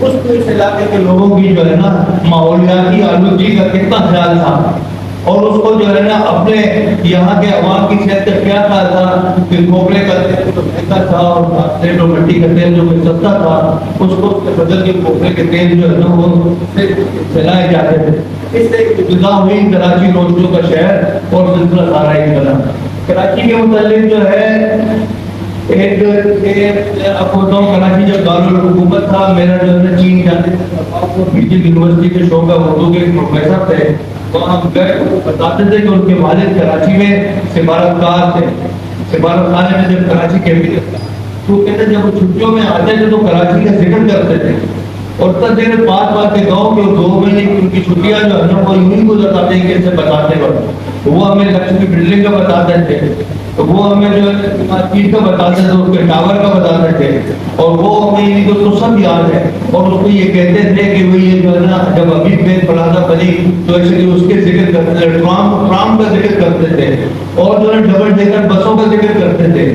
उस इलाके के लोगों की जो है ना माहौलियाती आलूगी का कितना ख्याल था, और उसको जो है ना अपने यहाँ के अवाम की सेहत का क्या ख्याल था कि कोबरे का तेल जो महंगा था और तेल और मिट्टी का तेल जो सस्ता था, उसको उसके बदल के कोबरे के तेल जो है ना वो जलाए जाते थे। इससे इब्तिदा हुई कराची रोशनियों का शहर, और सिलसिला सारा ही बना। कराची के मुतालिक जो है आपको बताऊं, कराची जब दारुल हुकूमत था, मेरा जो है चीन जाने यूनिवर्सिटी के शो का उर्दू के प्रोफेसर थे, तो हम गए, बताते थे कि उनके वालिद कराची में सिफारतकार थे। सिफारतखाने में जब कराची कैपिटल, तो कहते जब वो छुट्टियों में आते थे तो कराची का जिक्र करते थे, और तब देर बात के गाँव के 2 महीने की उनकी छुट्टियां जो है ना वो यूं ही गुजरते हैं कैसे बताते वक्त। वो हमें लक्ष्मी बिल्डिंग का बताते थे, तो वो हमें जो है चीज का बताते थे, उसके टावर का बताते थे, और वो हमें इनको तो सब याद है। और उसको ये कहते थे कि वो ये जो है ना जब अभी बेद पढ़ा था बनी, तो एक्चुअली उसके जिक्र करते थे, ट्राम का जिक्र करते थे, और जो है डबल डेकर बसों का जिक्र करते थे,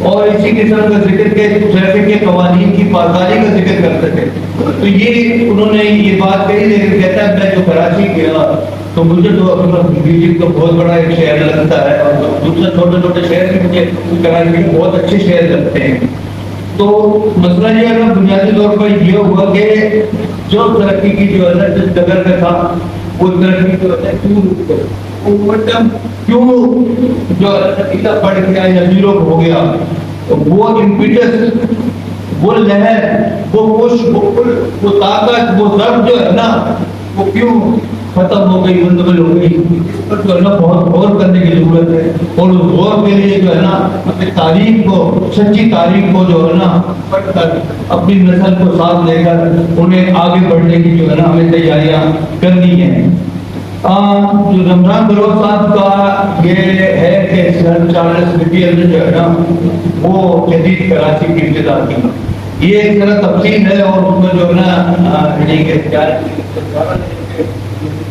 और इसी किस्म का जिक्र के ट्रैफिक के कवानीन की पासदारी का जिक्र करते थे। तो ये उन्होंने ये बात कही, लेकिन कहता है मैं जो कराची गया तो मुझे तो अपना बीजिंग का बहुत बड़ा एक शहर लगता है, और दूसरे छोटे छोटे शहर भी मुझे कराची के बहुत अच्छे शहर लगते हैं। तो मसला ये है ना, बुनियादी तौर पर ये हुआ कि जो तरक्की की जो है ना जिस जगह का था, वो तरक्की जो है क्यों जो इतना बढ़ गया या जीरो हो गया, तो वो इम्पीटस, वो लहर, वो पुश, वो ताकत, वो दर्द जो है ना, वो क्यों खत्म हो गई, मुंतकिल हो गई, इस पर जो है ना बहुत गौर करने की जरूरत है। और उस गौर के लिए जो है ना अपनी तारीख को, सच्ची तारीख को जो है ना पढ़कर अपनी नस्ल को साथ लेकर उन्हें आगे बढ़ने की जो है ना हमें तैयारियां करनी है। जो रमजान बलोच साहब का ये है कि सन 40 में जो है ना वो जदीद कराची की इब्तिदा की, ये एक तरह तफसील है, और उसमें जो है ना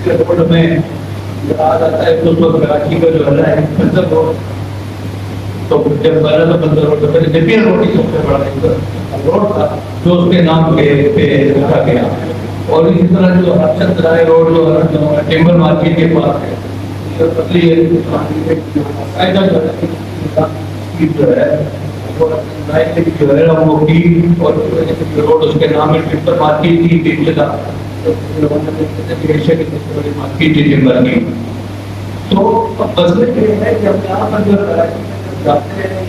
रोड में आ जाता है तो कराची का जो है ना बंदर रोड, तो जब बना तो बंदर रोड, तो नेपियर रोड ही सबसे बड़ा रोड था जो उसके नाम पे रखा गया। और इसी तरह जो हर्षद राय रोड जो टिम्बर मार्केट के पास है, जो है वो की, और रोड उसके नाम में टिम्बर मार्केट की मार्केट थी टिम्बर की। तो मसले ये है कि हम यहाँ पर जो जाते हैं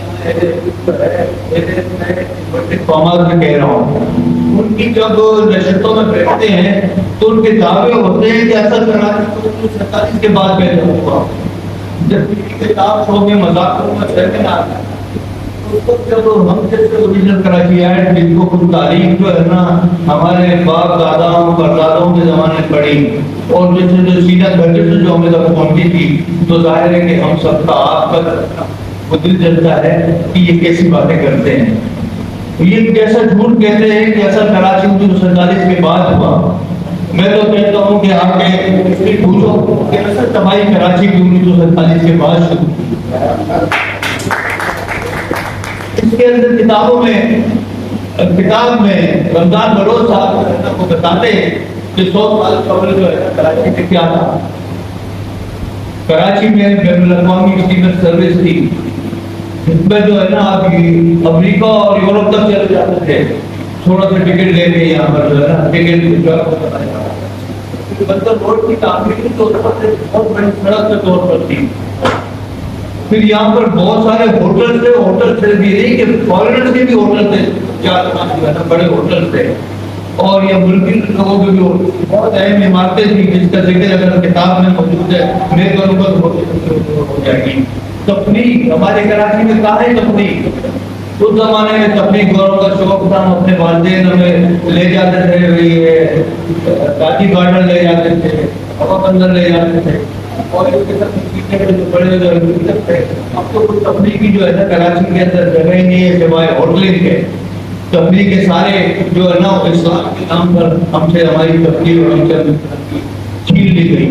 में कह रहा हूँ, उनकी जब नशस्तों में बैठते हैं तो उनके दावे होते हैं कि असल कराची तो 47 के बाद पैदा हुआ, जब किताब शो में मजाक में आता है, तो जब हम जैसे ओरिजिनल कराची आए जिनको कुछ तारीख जो है ना हमारे बाप दादाओं परदादाओं के जमाने में पढ़ी, और जैसे जो सीधा घर से जो हमें तक पहुंची थी, तो जाहिर है कि हम सबका आपका वो दिल जलता है कि ये कैसी बातें करते हैं, ये कैसा झूठ कहते हैं कि असल कराची 1947 के बाद हुआ। मैं तो कहता हूँ कि आके पूछो कि असल तबाही कराची की 1947 के बाद शुरू। इसके अंदर किताब में रमजान बलोच साहब को बताते हैं कि 100 साल कबल जो है कराची में क्या था। कराची में बैनुल-अक़वामी स्टीमर सर्विस थी, जिसमें जो है ना अमेरिका और यूरोप तक चले जाते थे, थोड़ा सा टिकट लेके यहाँ पर जो है ना टिकट बंदर रोड की तामीर तो बहुत बड़ी सड़क के तौर पर थी। फिर यहाँ पर बहुत सारे होटल थे भी नहीं कि फॉरेनर्स के भी होटल थे, 4-5 जो है ना बड़े होटल थे, और ये मुल्की लोगों के भी बहुत अहम इमारतें थी जिसका जिक्र अगर किताब में मौजूद है मैं करूँगा तो हो जाएगी। तफरीक हमारे कराची में कहाँ है तफरीक? उस जमाने में तफरीक गौरव का शौक था, हम अपने वालिदैन हमें ले जाते थे, काजी गार्डन ले जाते थे, हवा बंदर ले जाते थे, और इसके साथ जो बड़े थे। अब तो कुछ तफरीक की जो है ना कराची के अंदर जगह ही नहीं है सिवाय होटलिंग के। तफरीक के सारे जो है ना इस्लाम के नाम पर हमसे हमारी तफरीक और हमसे छीन ली गई।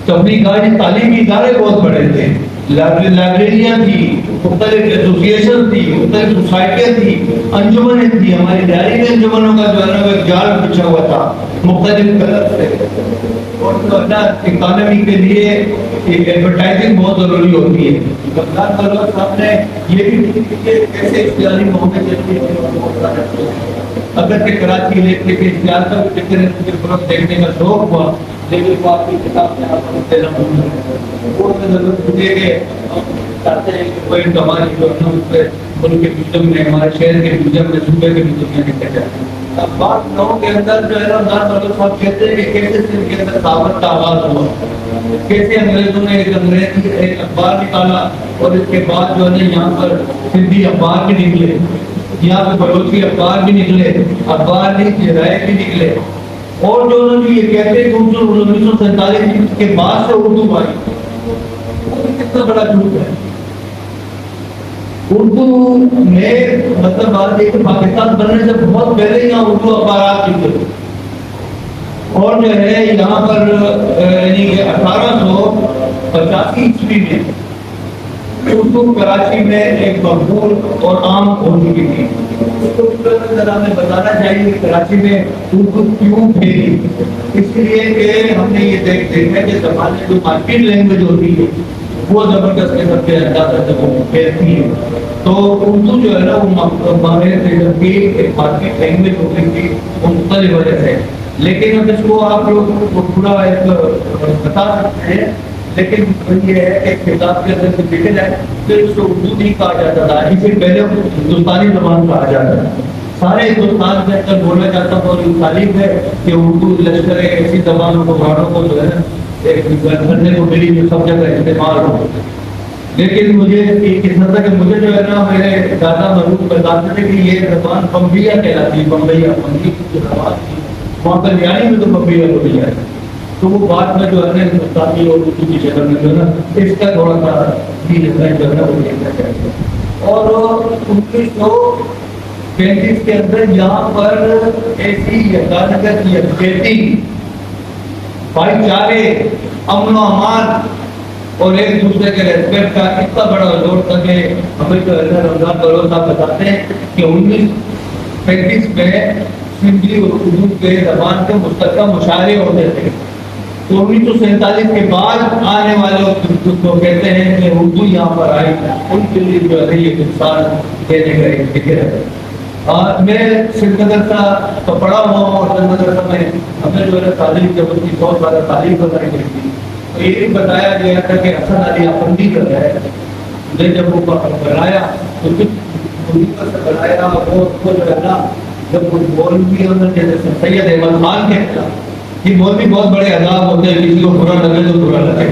तफरीक आज तालीमी इदारे बहुत बड़े थे, लाइब्रेरियाँ थी, मुख्तलिफ एसोसिएशन थी, मुख्तलिफ सोसाइटियाँ थी, अंजुमनें थी। हमारी डायरी में अंजुमनों का जो है ना एक जाल बिछा हुआ था मुख्तलिफ कलर से, और जो है ना इकोनॉमी के लिए एडवर्टाइजिंग बहुत जरूरी होती है। रमजान बलोच साहब ने ये भी कैसे इख्तियारी मोहम्मद अगर के कराची इलेक्ट्रिक के इख्तियार का देखने का शौक हुआ, लेकिन वो आपकी किताब में आप देना वो जरूर चाहते हैं कि कोई हमारी जो है ना ان کے میوزیم میں, ہمارے شہر کے میوزیم میں, صوبے کے میوزیم میں رکھے جاتے ہیں. اب بات لوگوں کے اندر جو ہے نا رمضان بلوچ صاحب کہتے ہیں کہ کیسے سندھ کے اندر دعوت کا آغاز ہوا, کیسے انگریزوں نے ایک انگریزی ایک اخبار نکالا اور اس کے بعد جو ہے نا یہاں پر سندھی اخبار بھی نکلے, یہاں پہ بلوچی اخبار بھی نکلے, اخبار نہیں رائے بھی نکلے, اور جو انہوں نے یہ کہتے ہیں کہ 1947 کے بعد سے اردو آئی. کتنا بڑا جھوٹ ہے. اردو میں مطلب بات ہے کہ پاکستان بننے سے بہت پہلے یہاں اردو اخبارات نکلے, اور جو ہے یہاں پر یعنی 1885 عیسوی میں اردو کراچی میں ایک مقبول اور عام ہو چکی تھی. اس کو ذرا ہمیں بتانا چاہیے کہ کراچی میں اردو کیوں پھیلی. اس لیے کہ ہم نے یہ دیکھا کہ زمانے جو مارکیٹ لینگویج ہوتی ہے وہ زبردست قسم کے انداز سے وہ پھیلتی ہے. تو اردو جو ہے نا وہ ماہر قسم کی ایک مارکیٹ لینگویج ہو گئی تھی مختلف وجہ سے. لیکن اب اس کو آپ لوگ پورا ایک بتا سکتے ہیں, لیکن یہ ہے کہ کتاب کے اندر سے لکھے جائے تو اس کو اردو نہیں کہا جاتا تھا, اس سے پہلے ہندوستانی زبان کہا جاتا ہے. سارے ہندوستان کے اندر بولا جاتا تھا, اور یہ تعریف ہے کہ اردو لشکر ایسی زبانوں کو بھاڑوں کو جو ہے ایک کرنے کو ملی جو سب جگہ استعمال ہو. لیکن مجھے اس طرح کہ مجھے جو ہے نا میرے دادا مرحوم بتاتے تھے کہ یہ زبان بمبیا کہلاتی ہے, بمبیا بمبئی کی زبان تھی وہاں پر یعنی میں تو بمبیا بولی جائے. تو وہ بات میں جو ہے نا ہندوستانی اور اردو کی شکل میں جو ہے نا اس کا تھوڑا سا بھی جو ہے نا وہ دیکھنا چاہیے. اور 1935 کے اندر یہاں پر ایسی یکانگت یکجہتی, بھائی چارے, امن و امان اور ایک دوسرے کے ریسپیکٹ کا اتنا بڑا زور تھا کہ ہمیں جو ہے رمضان بلوچ صاحب بتاتے ہیں کہ 1935 میں سندھی اور اردو کے زبان کے مشترکہ مشاعرے ہوتے تھے. تو 1947 کے بعد آنے والے کو کہتے ہیں کہ اردو یہاں پر آئی, ان کے لیے جو ہے یہ نقصان دینے کا ایک فکر ہے. میں سندھ مدرسہ تو پڑھا ہوا ہوں, اور سندھ مدرسہ میں ہمیں جو ہے تعلیم جب اس کی بہت زیادہ تعلیم بتائی گئی تھی تو یہ بھی بتایا گیا تھا کہ حسن علی افندی کا ہے مجھے جب وہ بنایا تو کچھ بنایا وہ جو ہے نا جب مولوی جیسے سید احمد خان کے خلاف, یہ مولوی بہت بڑے عذاب ہوتے ہیں, کسی کو برا لگے تو برا لگے,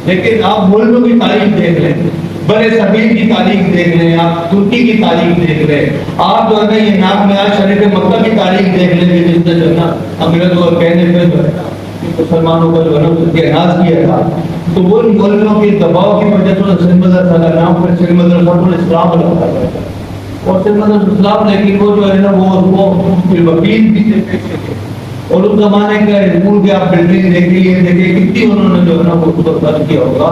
لیکن آپ مولویوں کی تاریخ دیکھ لیں, برے صغیر کی تاریخ دیکھ لیں, آپ ترکی کی تاریخ دیکھ لیں, آپ جو ہے نا یہ ناک میاں شریف مکہ کی تاریخ دیکھ لیں کہ جس نے جو ہے نا انگریزوں کو کہنے پہ جو ہے نا مسلمانوں کو جو ہے نا اس کے ناز کیا تھا. تو وہ مولویوں کے دباؤ کی وجہ سے سندھ مدرسہ کا نام پر سندھ مدرسہ اسلام رکھا گیا تھا, اور سندھ مدرسہ اسلام, لیکن وہ جو ہے نا وہ وکیل بھی تھے. اور اس زمانے کا اسکول کے آپ بلڈنگ دیکھیے, دیکھیے کتنی انہوں نے جو ہے نا وہ خود بند کیا ہوگا.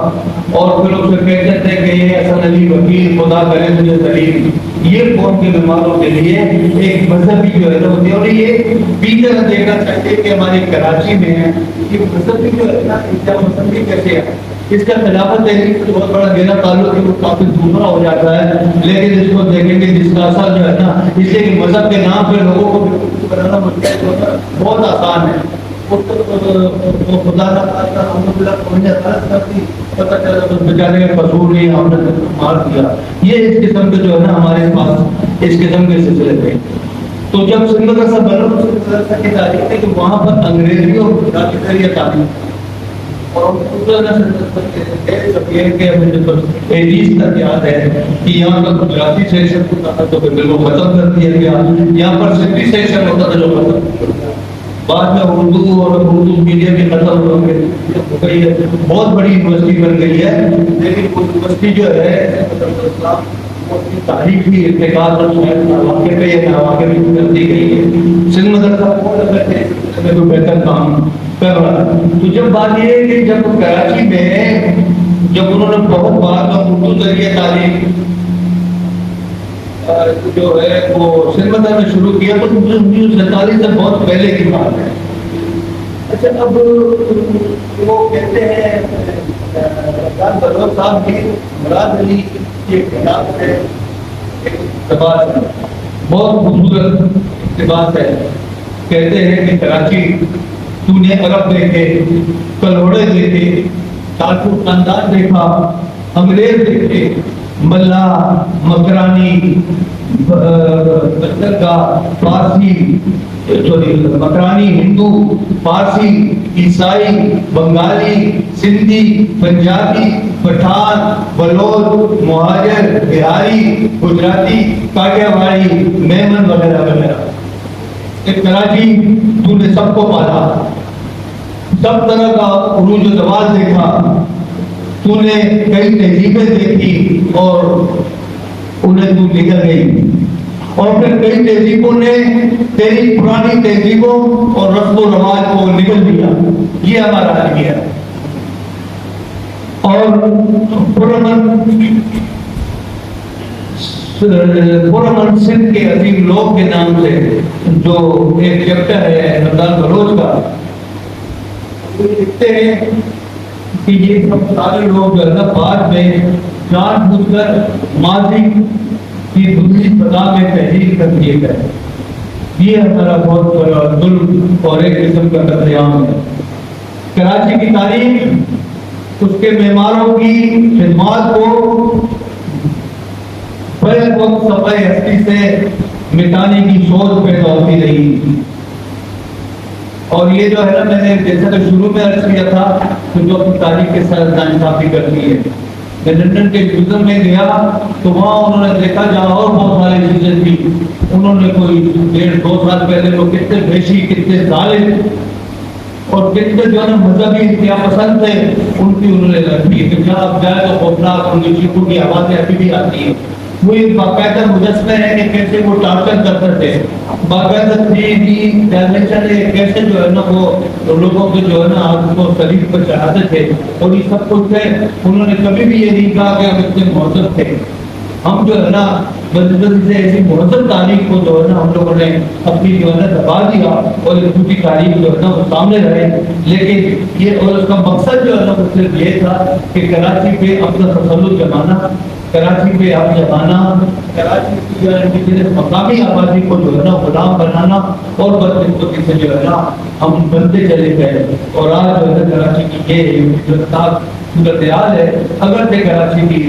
اور پھر اسے کہتے تھے کہ یہ حسن علی وکیل خدا کرے مجھے سلیم, یہ قوم کے بیماروں کے لیے ایک مذہبی جو ہے نا ہوتی ہے. اور یہ پیچھے دیکھنا چاہیے کہ ہماری کراچی میں یہ مذہبی جو ہے نا مذہبی کیسے ہے, اس کا خلافت تحریک سے بہت بڑا گہرا تعلق ہے, وہ کافی دوسرا ہو جاتا ہے. لیکن اس کو دیکھیں گے جس کا اثر جو ہے نا اس لیے کہ مذہب کے نام پہ لوگوں کو بنانا بہت آسان ہے. خدا پتہ چلا تو بیچارے کا قصور نہیں, ہم نے مار دیا. یہ اس قسم کے جو ہے نا ہمارے پاس اس قسم کے سلسلے تھے. تو جب سندھ مدرسہ بنا کی تاریخ ہے کہ وہاں پر انگریزیوں کا ذریعہ تعلیم اور تک یاد ہے کہ یہاں پر گجراتی سیکشن ہوتا تھا تو بالکل ختم کر دیا گیا. یہاں پر سندھی سیکشن ہوتا تھا جو ختم, بعد میں اردو اور اردو میڈیم بھی ختم ہو گئی ہے. بہت بڑی یونیورسٹی بن گئی ہے, لیکن وہ یونیورسٹی جو ہے تاریخی ارتکاب واقع پہ یا واقع بھی کر دی گئی ہے. سندھ مدرسہ میں کوئی بہتر کام کر رہا ہے. تو جب بات یہ ہے کہ جب کراچی میں جب انہوں نے بہت بار اردو ذریعے تعلیم جو ہے وہ سندھ مدرسہ میں شروع کیا تو 1947 سے بہت پہلے کی بات ہے. اچھا, اب وہ کہتے ہیں بلوچ صاحب کی مراد علی کی کتاب ہے, اقتباس ہے, بہت خوبصورت اقتباس ہے. کہتے ہیں کہ کراچی تو نے عرب دیکھے, کلوڑے دیکھے, ٹاٹو خاندان دیکھا, انگریز دیکھے, ملا، مکرانی، بندرگاہ، فارسی، مکرانی، ہندو، فارسی، عیسائی، بنگالی، سندھی، پنجابی، پٹھان، بلوچ، مہاجر، بہاری، گجراتی، کاٹیاواڑی، میمن وغیرہ وغیرہ. کراچی تو نے سب کو پالا، سب طرح کا عروج و زوال دیکھا، تو نے کئی تہذیبیں دیکھی اور انہیں تو نکل گئی، اور پھر کئی تہذیبوں نے تیری پرانی تہذیبوں اور رسم و رواج کو نکل دیا. یہ ہمارا حال ہے. اور پرامن سندھ کے عظیم لوگ کے نام سے جو ایک چیپٹر ہے رمضان بلوچ کا، لکھتے ہیں کہ یہ سب سارے لوگ جو ہے نا بعد میں جان بوجھ کر ماضی کی دوسری فضا میں تحریر کر دیے گئے. یہ ہمارا بہت بڑا ظلم اور ایک قسم کا قتل عام ہے. کراچی کی تاریخ اس کے معماروں کی خدمات کو بیک وقت صفحہ ہستی سے مٹانے کی سوچ پیدا ہوتی رہی. اور یہ جو ہے نا میں نے جیسا کہ شروع میں عرض کیا تھا کہ جو اپنی تاریخ کے ساتھ ناانصافی کرتی ہے. میں لندن کے میوزیم میں گیا تو وہاں انہوں نے دیکھا جہاں اور بہت ساری چیزیں تھی. انہوں نے کوئی 1.5-2 سال پہلے وہ کتنے وحشی، کتنے ظالم اور کتنے جو ہے نا مذہبی انتہا پسند تھے ان کی انہوں نے رکھی کہ جہاں اب جائے تو خوفناک ان کی چیخوں کی آوازیں ابھی بھی آتی ہیں. وہ ایک باقاعدہ مجسمہ ہے کہ کیسے وہ ٹارچر کرتے تھے. باقاعدہ 3D ڈائمینشن ہے کیسے جو ہے نا وہ لوگوں کے جو ہے نا آنکھ کو شریف پر چڑھاتے تھے. اور یہ سب کچھ ہے. انہوں نے کبھی بھی یہ نہیں کہا کہ ہم اتنے مہذب تھے. ہم جو ہے نا بلکہ سے ایسی مہذب تاریخ کو جو ہے نا ہم لوگوں نے اپنی جو ہے نا دبا دیا اور ایک دوسری تاریخ جو ہے نا وہ سامنے رہے. لیکن یہ اور اس کا مقصد جو ہے نا وہ صرف یہ تھا کہ کراچی پہ اپنا تسلط جمانا، کراچی پہ آپ جمانا، کراچی کی جو ہے مقامی آبادی کو جو ہے نا غلام بنانا اور بدقسمتی سے جو ہے نا ہم بنتے چلے گئے. اور آج جو ہے کراچی کی یہ صورتحال ہے. اگرچہ کراچی کی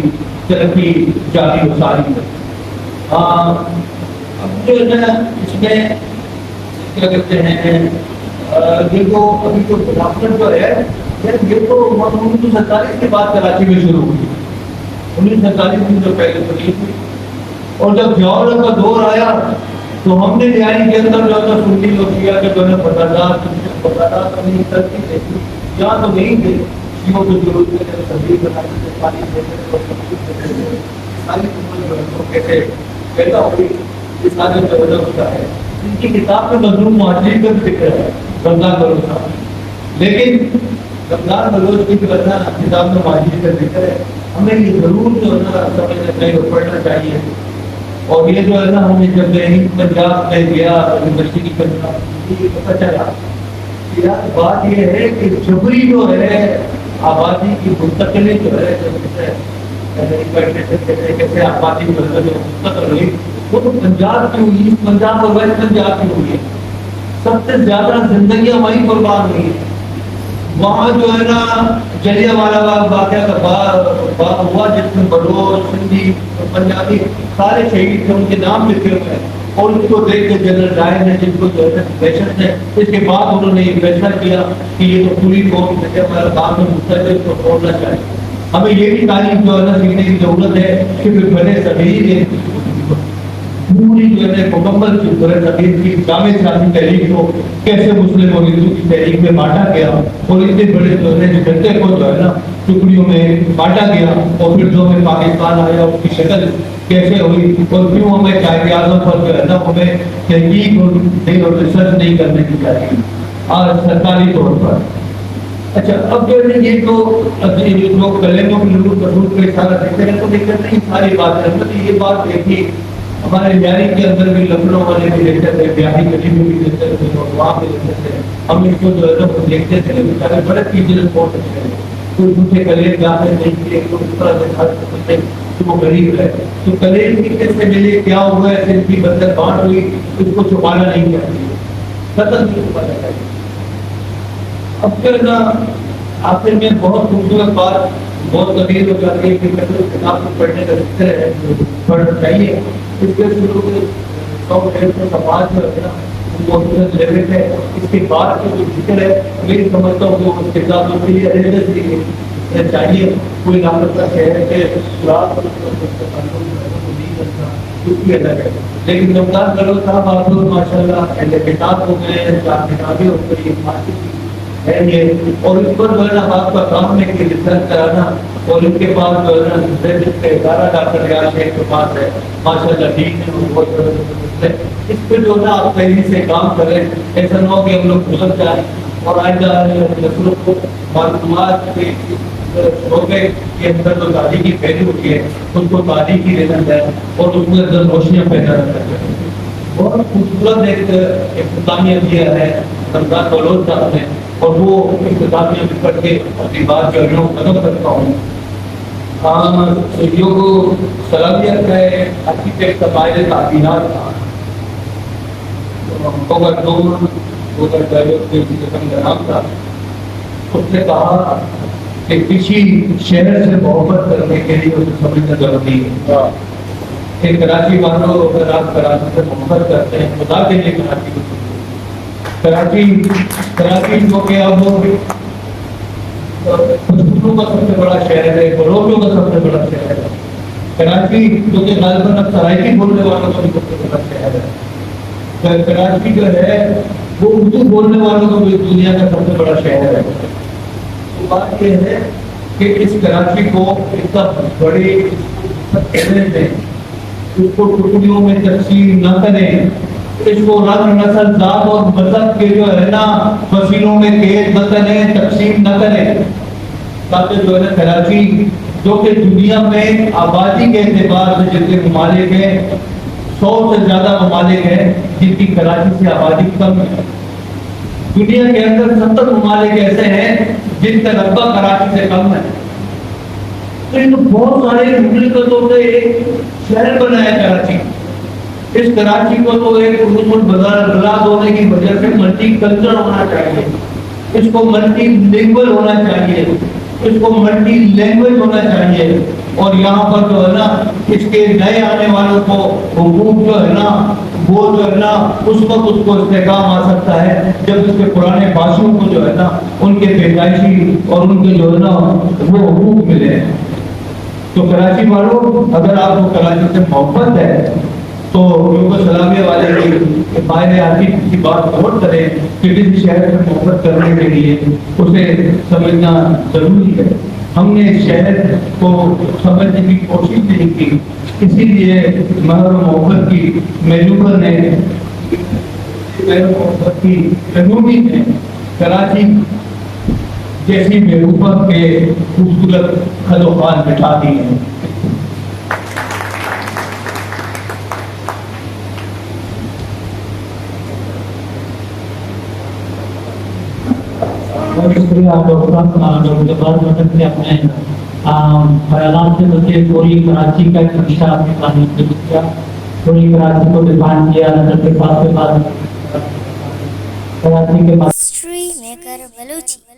ترقی جاری و ساری ہے. اب جو ہے نا اس میں کیا کہتے ہیں یہ تو ابھی جو خلافت جو ہے یہ تو 1947 کے بعد کراچی میں شروع ہوئی. 1947 میں جو پہلے بنی تھی اور جب جوہر کا دور آیا تو ہم نے دیہی کے اندر جو ہے سنی اور شیعہ کے جو ہے فسادات نہیں کرتی تھے. یہاں تو نہیں تھے. شیعوں کو ضرورت ہے تبدیل بنانے سے پانی دیتے ساری کیسے پیدا ہوئی یہ سارے جو ہوتا ہے. ان کی کتاب میں مظلوم مہاجرین کا ذکر ہے رمضان بلوچ کا. لیکن رمضان بلوچ کی جو ہے نا کتاب میں مہاجرین کا ذکر ہے. ہمیں یہ ضرور جو ہے نا سمجھنا چاہیے اور پڑھنا چاہیے. اور یہ جو ہے نا ہمیں جب پنجاب میں گیا یونیورسٹی کی یہ پتہ چلا کہ بات یہ ہے کہ جبری جو ہے آبادی کی منتقلی جو ہے کیسے آبادی جو ہے منتقل ہوئی وہ تو پنجاب کی ہوئی، پنجاب اور ویسٹ پنجاب کی ہوئی ہے. سب سے زیادہ زندگیاں وہیں قربان ہوئی ہیں. وہاں جو ہے نا جلیانوالہ باغ واقعہ کا باغ ہوا جس میں بلوچ، سندھی، پنجابی سارے شہید تھے. ان کے نام لکھے ہوئے ہیں. اور ان کو دیکھ کے جنرل ڈائر نے جن کو جو ہے دہشت ہے اس کے بعد انہوں نے یہ فیصلہ کیا کہ یہ تو پوری قوم ہمارا کام میں مستقل کو چھوڑنا چاہیے. ہمیں یہ بھی تعلیم جو ہے نا سیکھنے کی ضرورت ہے کہ بڑے صغیر پوری جو ہے مکمل صغیر کی جامع سیاسی تحریک کو کیسے مسلم اور ہندو کی تحریک میں بانٹا گیا اور اتنے بڑے جو ہے جھنڈے کو جو ہے نا ٹکڑیوں میں بانٹا گیا. اور پھر جو ہمیں پاکستان آیا اس کی شکل کیسے ہوئی اور کیوں ہمیں قائد اعظم پر جو ہے نا ہمیں تحقیق اور ریسرچ نہیں کرنے کی چاہیے سرکاری طور پر. اچھا اب جو ہے یہ تو لوگ کلیموں کی ضرورت ضرور کے سارا دیکھتے ہیں تو دیکھتے نہیں ساری بات ہے. یہ بات دیکھی ہمارے بیاری کے اندر بھی لکھنؤ والے بھی دیکھتے تھے، بیاری گلی میں بھی دیکھتے تھے اور وہاں بھی دیکھتے تھے. ہم اس کو جو ہے نا دیکھتے تھے بیچارے بڑے چیزیں بہت اچھے ہیں. کوئی دوسرے کلیج جاتے نہیں تھے تو اس طرح سے وہ غریب ہے تو کلیج کی کیسے ملے کیا ہوا ہے ان کی بدل بانٹ ہوئی اس کو چھپانا نہیں چاہیے، ختم نہیں چھپانا چاہیے. اب پھر نا آخر میں بہت خوبصورت بات बहुत कठिन हो जाती है कि मतलब किताब को पढ़ने का जिक्र है पढ़ चाहिए इसके शुरू में 100-150 समाज में है ना वो लेवल है इसके बाद का जो जिक्र है मेरी समझता हूँ वो किताब के लिए अरेंज चाहिए कोई नागरिकता शहर के सुराग कुछ अलग है लेकिन रमजान करो साहब आप लोग माशाल्लाह किताब हो गए 4 किताबें हो गई है ये और इस पर जो है ना आपका काम है कि रिसर्च कराना और इनके पास जो है ना 11 डॉक्टर रियाज शेख के पास है माशाल्लाह ठीक है बहुत है इस पर जो है ना आप पहले से काम करें ऐसा ना हो कि हम लोग गुजर जाए और आइंदा नस्लों को मालूमात के शोबे के अंदर जो तारीखी फैली हुई है उसको तारीखी देना है और उसमें अंदर रोशनियाँ पैदा करना है बहुत खूबसूरत एक इख्तितामिया दिया है सरदार बलोच साहब ने और वो इख्तितामिया में पढ़ के अपनी बात जो है खत्म करता हूँ जो सलाहियत है आर्किटेक्ट का मायने ताबीनात था नाम था उसने कहा कि किसी शहर से मोहब्बत करने के लिए उसे समझना जरूरी है कि कराची वालों अगर आप कराची से मोहब्बत करते हैं खुदा के लिए कराची जो कि अब खुशबू का सबसे बड़ा शहर है बलोचों का सबसे बड़ा शहर है कराची जो कि गालिबन अब सराइकी बोलने वालों का भी सबसे बड़ा शहर है कराची जो है वो उर्दू बोलने वालों का भी दुनिया का सबसे बड़ा शहर है तो बात यह है कि इस कराची को इतना बड़े उसको टुकड़ियों में तकसीम न करें इसको रंग नस्ल जात और मजहब के जो है ना वसीलों में कैद न करें तकसीम न करें ताकि जो है ना कराची जो कि दुनिया में आबादी के एतबार से जितने ममालिक हैं 100 से ज्यादा ममालिक हैं जिनकी कराची से आबादी कम है दुनिया के अंदर 70 ममालिक ऐसे हैं जिनका रकबा कराची से कम है तो बहुत सारे मुल्कों से एक शहर बनाया कराची इस कराची को तो एक बलाद होने की वजह से मल्टी कल्चर होना चाहिए इसको मल्टी लिंगुअल होना चाहिए इसको मल्टी लैंग्वेज होना चाहिए और यहाँ पर जो है ना इसके नए आने वालों को हुकूक जो है ना वो जो है ना उस वक्त उसको इस्तेकाम आ सकता है जब उसके पुराने बाशियों को जो है ना उनके पैदाइशी और उनके जो है ना वो हुकूक मिले तो कराची वालों अगर आपको कराची से मोहब्बत है तो सलामिया वाले के मायने आती की बात गौर करें कि किसी शहर से मोहब्बत करने के लिए उसे समझना जरूरी है हमने इस शहर को समझने की कोशिश नहीं की इसीलिए महर मोहब्बत की मेजूबर ने मोहब्बत की जरूरी है कराची जैसी बेरूबा के खूबसूरत खलोखान बिठा दी है बहुत शुक्रिया डॉक्टर जब्बार मदद ने अपने ख्यालात से बल्कि पूरी कराची का एक नक्शा अपने पानी में किया पूरी कराची को डिफाइन किया नजर के बाद कराची के बाद हिस्ट्री मेकर बलूची।